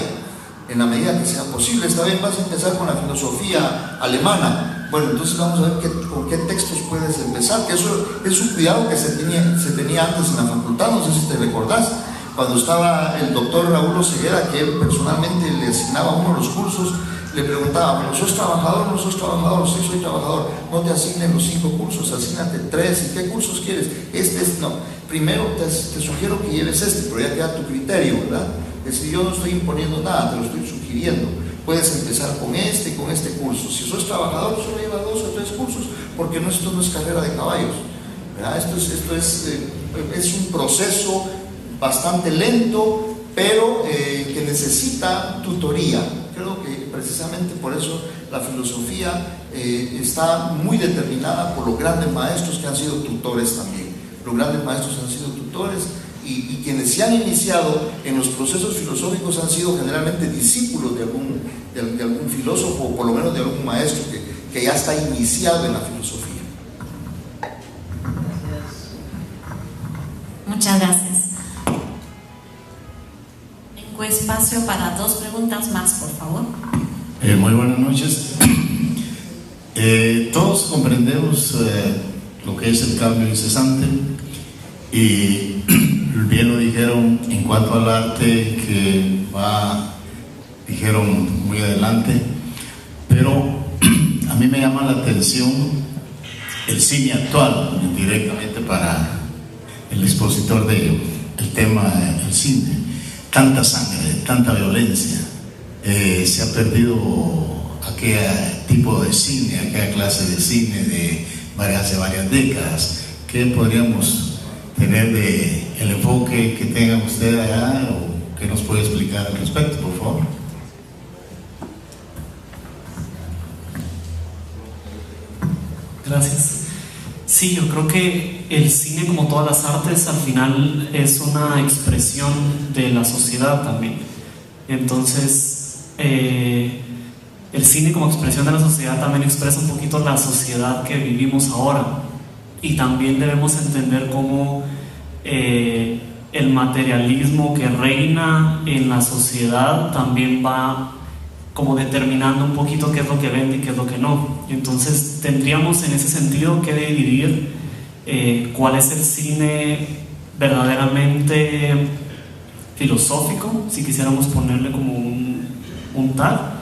en la medida que sea posible. Esta vez vas a empezar con la filosofía alemana. Bueno, entonces vamos a ver con qué textos puedes empezar, que eso es un cuidado que se tenía antes en la facultad, no sé si te recordás, cuando estaba el doctor Raúl Oseguera, que él personalmente le asignaba a uno los cursos. Le preguntaba, bueno, ¿sos trabajador o no sos trabajador? Sí, soy trabajador. No te asignen los 5 cursos, asígnate 3. ¿Y qué cursos quieres? No. Primero te sugiero que lleves pero ya queda tu criterio, ¿verdad? Es decir, yo no estoy imponiendo nada, te lo estoy sugiriendo. Puedes empezar con este curso. Si sos trabajador, solo lleva 2 o 3 cursos, porque esto no es carrera de caballos, ¿verdad? Esto es un proceso bastante lento, pero que necesita tutoría. Creo que precisamente por eso la filosofía está muy determinada por los grandes maestros que han sido tutores también. los grandes maestros han sido tutores, y quienes se han iniciado en los procesos filosóficos han sido generalmente discípulos de algún filósofo, o por lo menos de algún maestro que ya está iniciado en la filosofía. Muchas gracias. Tengo espacio para 2 preguntas más, por favor. Muy buenas noches. Todos comprendemos lo que es el cambio incesante, y bien lo dijeron en cuanto al arte, que dijeron muy adelante, pero a mí me llama la atención el cine actual, directamente para el expositor del tema del cine. Tanta sangre, tanta violencia, se ha perdido aquel tipo de cine, aquella clase de cine de hace varias décadas. ¿Qué podríamos tener de el enfoque que tengan ustedes allá, o qué nos puede explicar al respecto, por favor? Gracias. Sí, yo creo que el cine, como todas las artes, al final es una expresión de la sociedad también. Entonces, el cine como expresión de la sociedad también expresa un poquito la sociedad que vivimos ahora. Y también debemos entender cómo el materialismo que reina en la sociedad también va como determinando un poquito qué es lo que vende y qué es lo que no. Entonces tendríamos en ese sentido que dividir cuál es el cine verdaderamente filosófico, si quisiéramos ponerle como un tag,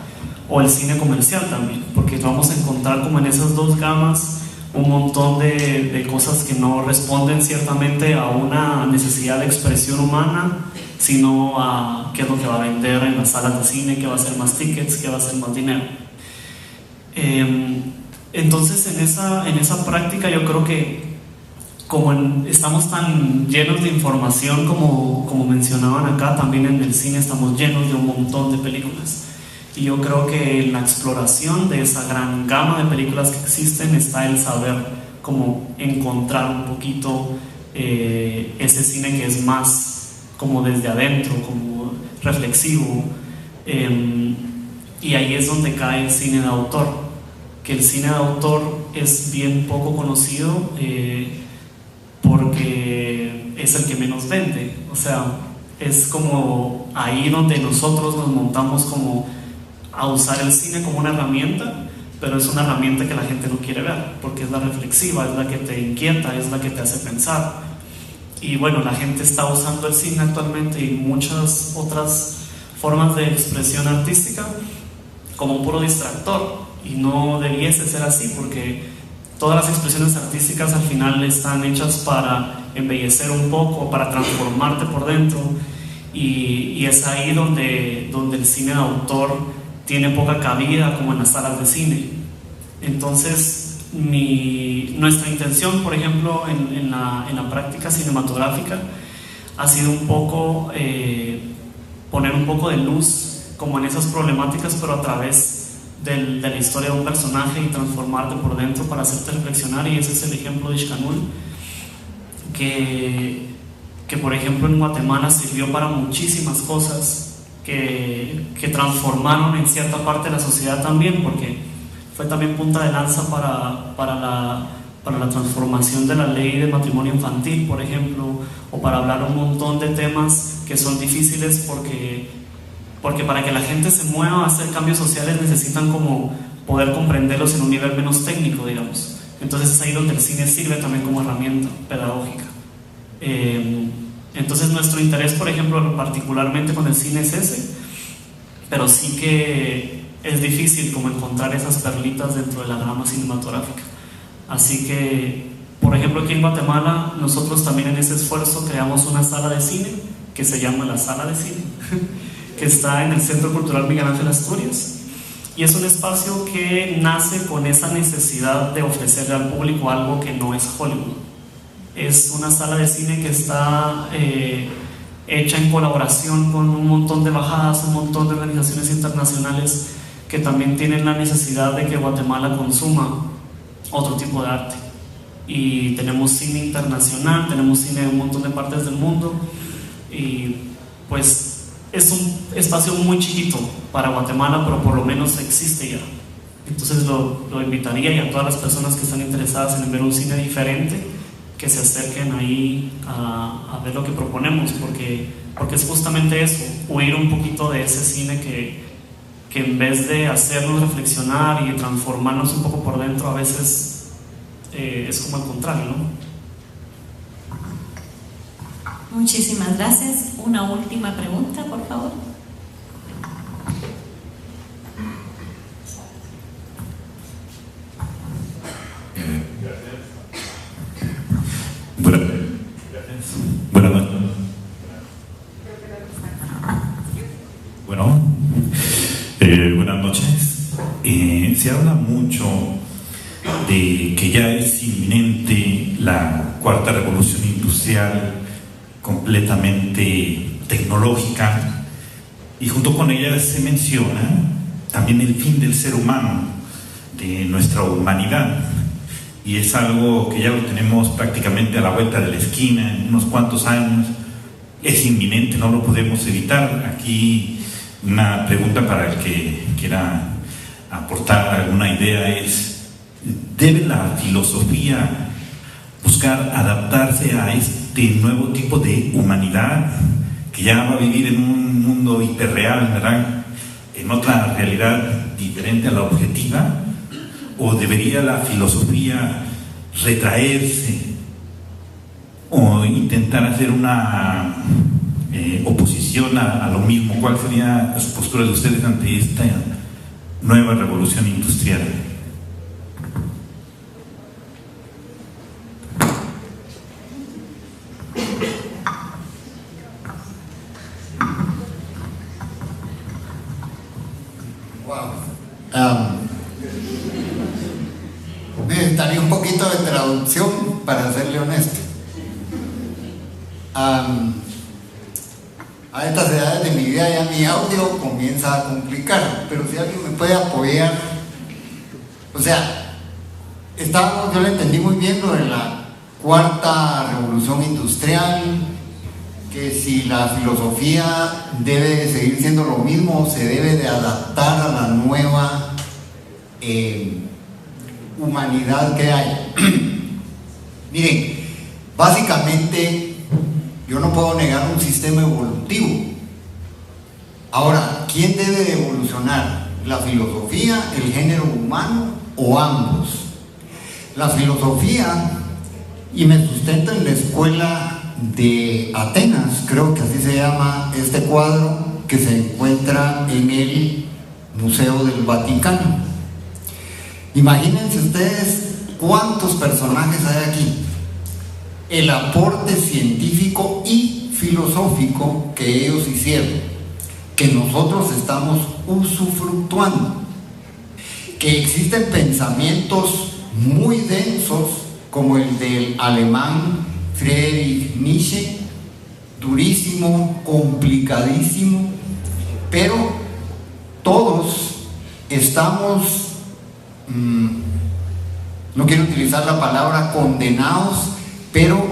o el cine comercial también, porque vamos a encontrar como en esas 2 gamas un montón de cosas que no responden ciertamente a una necesidad de expresión humana, sino a qué es lo que va a vender en las salas de cine, qué va a hacer más tickets, qué va a hacer más dinero. Entonces en esa práctica yo creo que como estamos tan llenos de información como mencionaban acá, también en el cine estamos llenos de un montón de películas. Y yo creo que en la exploración de esa gran gama de películas que existen está el saber cómo encontrar un poquito ese cine que es más como desde adentro, como reflexivo, y ahí es donde cae el cine de autor, que el cine de autor es bien poco conocido porque es el que menos vende. O sea, es como ahí donde nosotros nos montamos como a usar el cine como una herramienta, pero es una herramienta que la gente no quiere ver, porque es la reflexiva, es la que te inquieta, es la que te hace pensar. Y bueno, la gente está usando el cine actualmente y muchas otras formas de expresión artística como un puro distractor, y no debiese ser así, porque todas las expresiones artísticas al final están hechas para embellecer un poco, para transformarte por dentro, y es ahí donde el cine de autor tiene poca cabida, como en las salas de cine. Entonces nuestra intención, por ejemplo, en la práctica cinematográfica ha sido un poco poner un poco de luz como en esas problemáticas, pero a través de la historia de un personaje, y transformarte por dentro para hacerte reflexionar. Y ese es el ejemplo de Xcanul, que por ejemplo en Guatemala sirvió para muchísimas cosas que transformaron en cierta parte de la sociedad también, porque fue también punta de lanza para la transformación de la ley de matrimonio infantil, por ejemplo, o para hablar un montón de temas que son difíciles, porque para que la gente se mueva a hacer cambios sociales necesitan como poder comprenderlos en un nivel menos técnico, digamos. Entonces es ahí donde el cine sirve también como herramienta pedagógica. Entonces nuestro interés, por ejemplo, particularmente con el cine es ese, pero sí que es difícil como encontrar esas perlitas dentro de la gama cinematográfica. Así que, por ejemplo, aquí en Guatemala nosotros también en ese esfuerzo creamos una sala de cine que se llama La Sala de Cine, que está en el Centro Cultural Miguel Ángel Asturias, y es un espacio que nace con esa necesidad de ofrecerle al público algo que no es Hollywood. Es una sala de cine que está hecha en colaboración con un montón de embajadas, un montón de organizaciones internacionales que también tienen la necesidad de que Guatemala consuma otro tipo de arte. y tenemos cine internacional, tenemos cine de un montón de partes del mundo, y pues es un espacio muy chiquito para Guatemala, pero por lo menos existe ya. Entonces lo invitaría, y a todas las personas que están interesadas en ver un cine diferente, que se acerquen ahí a ver lo que proponemos, porque es justamente eso, huir un poquito de ese cine que en vez de hacernos reflexionar y transformarnos un poco por dentro, a veces es como el contrario, ¿no? Muchísimas gracias. Una última pregunta, por favor. Buenas noches. Buenas noches. Se habla mucho de que ya es inminente la cuarta revolución industrial, completamente tecnológica, y junto con ella se menciona también el fin del ser humano, de nuestra humanidad, y es algo que ya lo tenemos prácticamente a la vuelta de la esquina en unos cuantos años. Es inminente, no lo podemos evitar. Aquí una pregunta para el que quiera aportar alguna idea es: ¿debe la filosofía buscar adaptarse a este nuevo tipo de humanidad que ya va a vivir en un mundo hiperreal, ¿verdad?, en otra realidad diferente a la objetiva? ¿O debería la filosofía retraerse o intentar hacer una oposición a lo mismo? ¿Cuál sería su postura de ustedes ante esta nueva revolución industrial? Necesitaría un poquito de traducción, para serle honesto. A estas edades de mi vida ya mi audio comienza a complicar, pero si alguien me puede apoyar. O sea, yo le entendí muy bien lo de la cuarta revolución industrial, que si la filosofía debe seguir siendo lo mismo, se debe de adaptar a la nueva humanidad que hay. Miren, básicamente yo no puedo negar un sistema evolutivo. Ahora, ¿quién debe de evolucionar? ¿La filosofía, el género humano o ambos? La filosofía, y me sustento en la escuela de Atenas, creo que así se llama este cuadro que se encuentra en el Museo del Vaticano. Imagínense ustedes cuántos personajes hay aquí. El aporte científico y filosófico que ellos hicieron, que nosotros estamos usufructuando, que existen pensamientos muy densos como el del alemán Friedrich Nietzsche, durísimo, complicadísimo, pero todos estamos, no quiero utilizar la palabra condenados, pero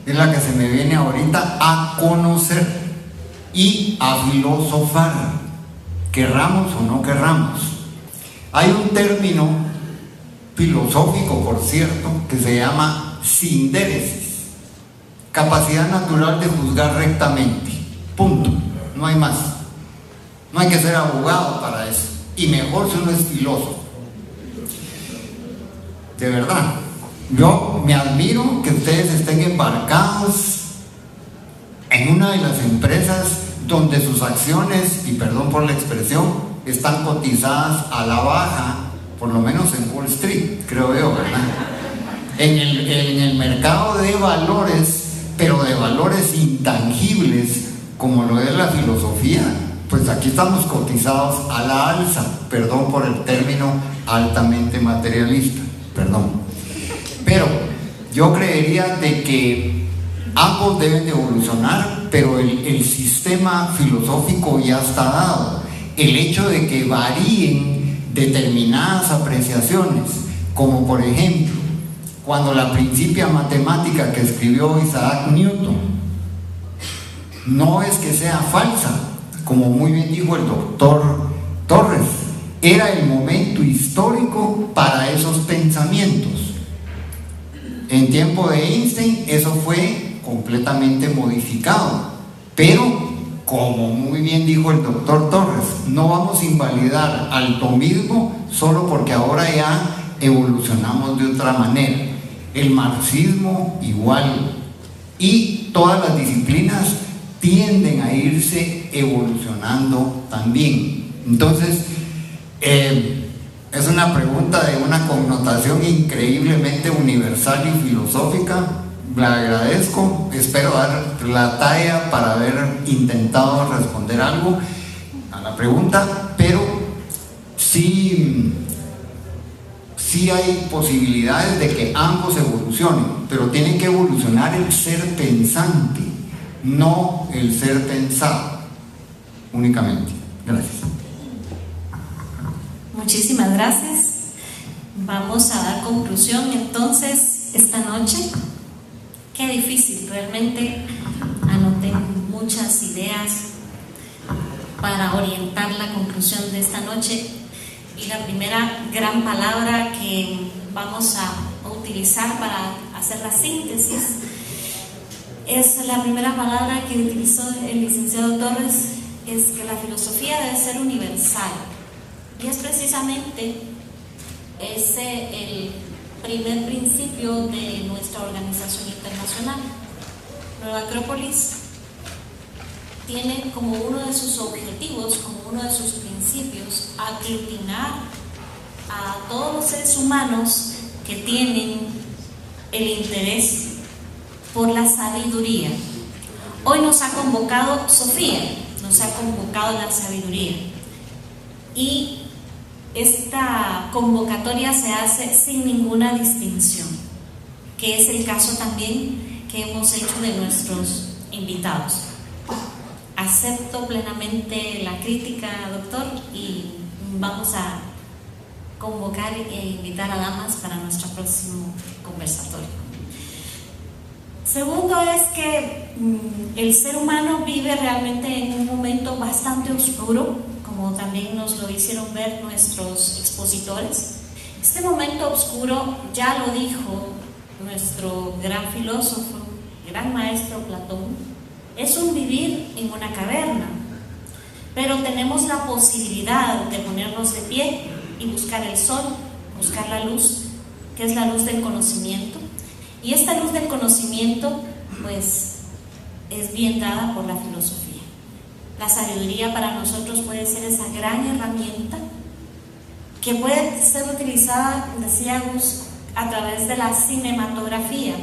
es la que se me viene ahorita, a conocer y a filosofar, querramos o no querramos. Hay un término filosófico, por cierto, que se llama sindéresis, capacidad natural de juzgar rectamente, punto, no hay más. No hay que ser abogado para eso, y mejor si uno es filósofo. De verdad, yo me admiro que ustedes estén embarcados en una de las empresas donde sus acciones, y perdón por la expresión, están cotizadas a la baja, por lo menos en Wall Street, creo yo, ¿verdad? En el mercado de valores, pero de valores intangibles, como lo es la filosofía, pues aquí estamos cotizados a la alza, perdón por el término altamente materialista, perdón. Pero yo creería de que ambos deben de evolucionar, pero el sistema filosófico ya está dado. El hecho de que varíen determinadas apreciaciones, como por ejemplo, cuando la Principia Matemática que escribió Isaac Newton no es que sea falsa, como muy bien dijo el doctor Torres, era el momento histórico para esos pensamientos. En tiempo de Einstein eso fue completamente modificado, pero como muy bien dijo el doctor Torres, no vamos a invalidar al tomismo solo porque ahora ya evolucionamos de otra manera. El marxismo igual, y todas las disciplinas tienden a irse evolucionando también. Entonces es una pregunta de una connotación increíblemente universal y filosófica. Le agradezco, espero dar la talla para haber intentado responder algo a la pregunta, pero sí hay posibilidades de que ambos evolucionen, pero tiene que evolucionar el ser pensante, no el ser pensado únicamente. Gracias. Muchísimas gracias. Vamos a dar conclusión entonces esta noche. Qué difícil, realmente anoté muchas ideas para orientar la conclusión de esta noche, y la primera gran palabra que vamos a utilizar para hacer la síntesis es la primera palabra que utilizó el licenciado Torres, es que la filosofía debe ser universal, y es precisamente ese el primer principio de nuestra organización internacional. Nueva Acrópolis tiene como uno de sus objetivos, como uno de sus principios, aglutinar a todos los seres humanos que tienen el interés por la sabiduría. Hoy nos ha convocado Sofía, nos ha convocado la sabiduría, y esta convocatoria se hace sin ninguna distinción, que es el caso también que hemos hecho de nuestros invitados. Acepto plenamente la crítica, doctor, y vamos a convocar e invitar a damas para nuestro próximo conversatorio. Segundo es que el ser humano vive realmente en un momento bastante oscuro, como también nos lo hicieron ver nuestros expositores. Este momento oscuro, ya lo dijo nuestro gran filósofo, gran maestro Platón, es un vivir en una caverna, pero tenemos la posibilidad de ponernos de pie y buscar el sol, buscar la luz, que es la luz del conocimiento, y esta luz del conocimiento pues es bien dada por la filosofía. La sabiduría para nosotros puede ser esa gran herramienta que puede ser utilizada, decía Gus, a través de la cinematografía.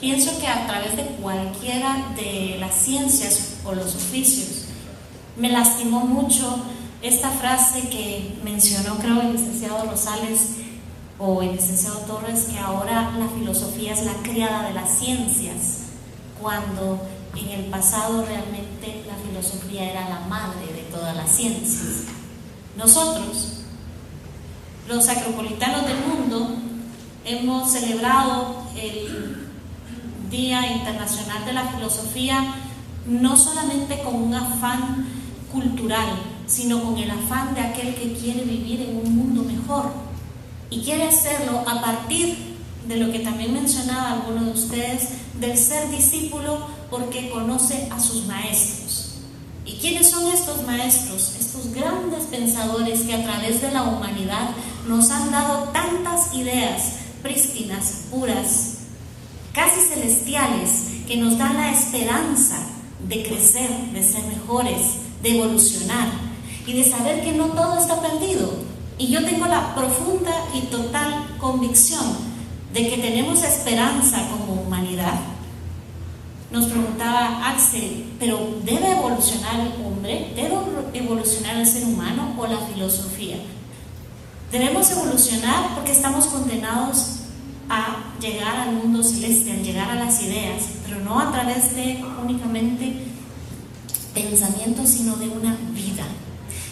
Pienso que a través de cualquiera de las ciencias o los oficios. Me lastimó mucho esta frase que mencionó, creo, el licenciado Rosales o el licenciado Torres, que ahora la filosofía es la criada de las ciencias, cuando en el pasado realmente la filosofía era la madre de todas las ciencias. Nosotros, los acropolitanos del mundo, hemos celebrado el Día Internacional de la Filosofía no solamente con un afán cultural, sino con el afán de aquel que quiere vivir en un mundo mejor, y quiere hacerlo a partir de lo que también mencionaba alguno de ustedes, del ser discípulo porque conoce a sus maestros. ¿Y quiénes son estos maestros? Estos grandes pensadores que a través de la humanidad nos han dado tantas ideas prístinas, puras, casi celestiales, que nos dan la esperanza de crecer, de ser mejores, de evolucionar y de saber que no todo está perdido. Y yo tengo la profunda y total convicción de que tenemos esperanza como humanidad. Nos preguntaba Axel, ¿pero debe evolucionar el hombre? ¿Debe evolucionar el ser humano o la filosofía? Debemos evolucionar porque estamos condenados a llegar al mundo celeste, a llegar a las ideas, pero no a través de únicamente pensamientos, sino de una vida.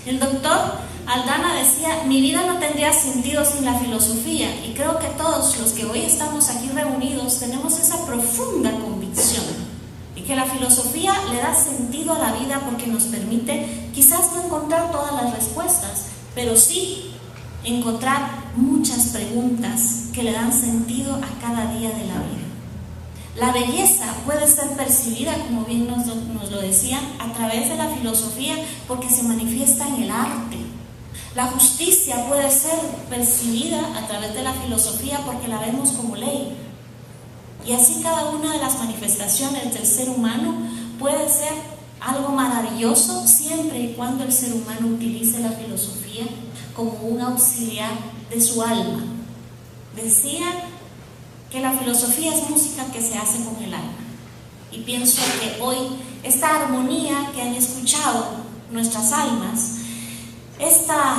El doctor Aldana decía, mi vida no tendría sentido sin la filosofía, y creo que todos los que hoy estamos aquí reunidos tenemos esa profunda convicción y que la filosofía le da sentido a la vida porque nos permite quizás no encontrar todas las respuestas, pero sí encontrar muchas preguntas que le dan sentido a cada día de la vida. La belleza puede ser percibida, como bien nos lo decían, a través de la filosofía porque se manifiesta en el arte. La justicia puede ser percibida a través de la filosofía porque la vemos como ley. Y así cada una de las manifestaciones del ser humano puede ser algo maravilloso siempre y cuando el ser humano utilice la filosofía como un auxiliar de su alma. Decía que la filosofía es música que se hace con el alma. Y pienso que hoy esta armonía que han escuchado nuestras almas, esta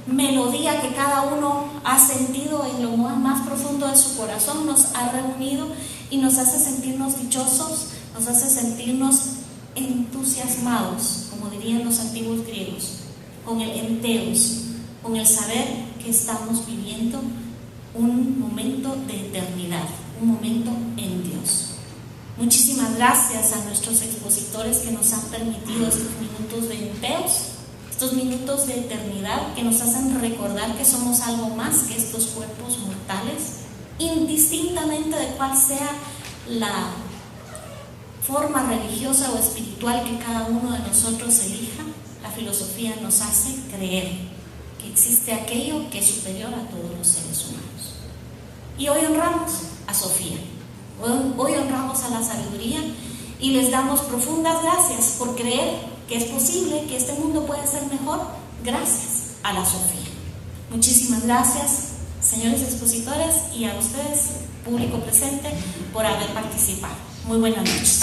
melodía que cada uno ha sentido en lo más profundo de su corazón, nos ha reunido y nos hace sentirnos dichosos, nos hace sentirnos entusiasmados, como dirían los antiguos griegos, con el enteos, con el saber que estamos viviendo un momento de eternidad, un momento en Dios. Muchísimas gracias a nuestros expositores que nos han permitido estos minutos de enteos, estos minutos de eternidad que nos hacen recordar que somos algo más que estos cuerpos mortales, indistintamente de cuál sea la forma religiosa o espiritual que cada uno de nosotros elija. La filosofía nos hace creer que existe aquello que es superior a todos los seres humanos. Y hoy honramos a Sofía, hoy honramos a la sabiduría y les damos profundas gracias por creer que es posible, que este mundo puede ser mejor gracias a la Sofía. Muchísimas gracias, señores expositores, y a ustedes, público presente, por haber participado. Muy buenas noches.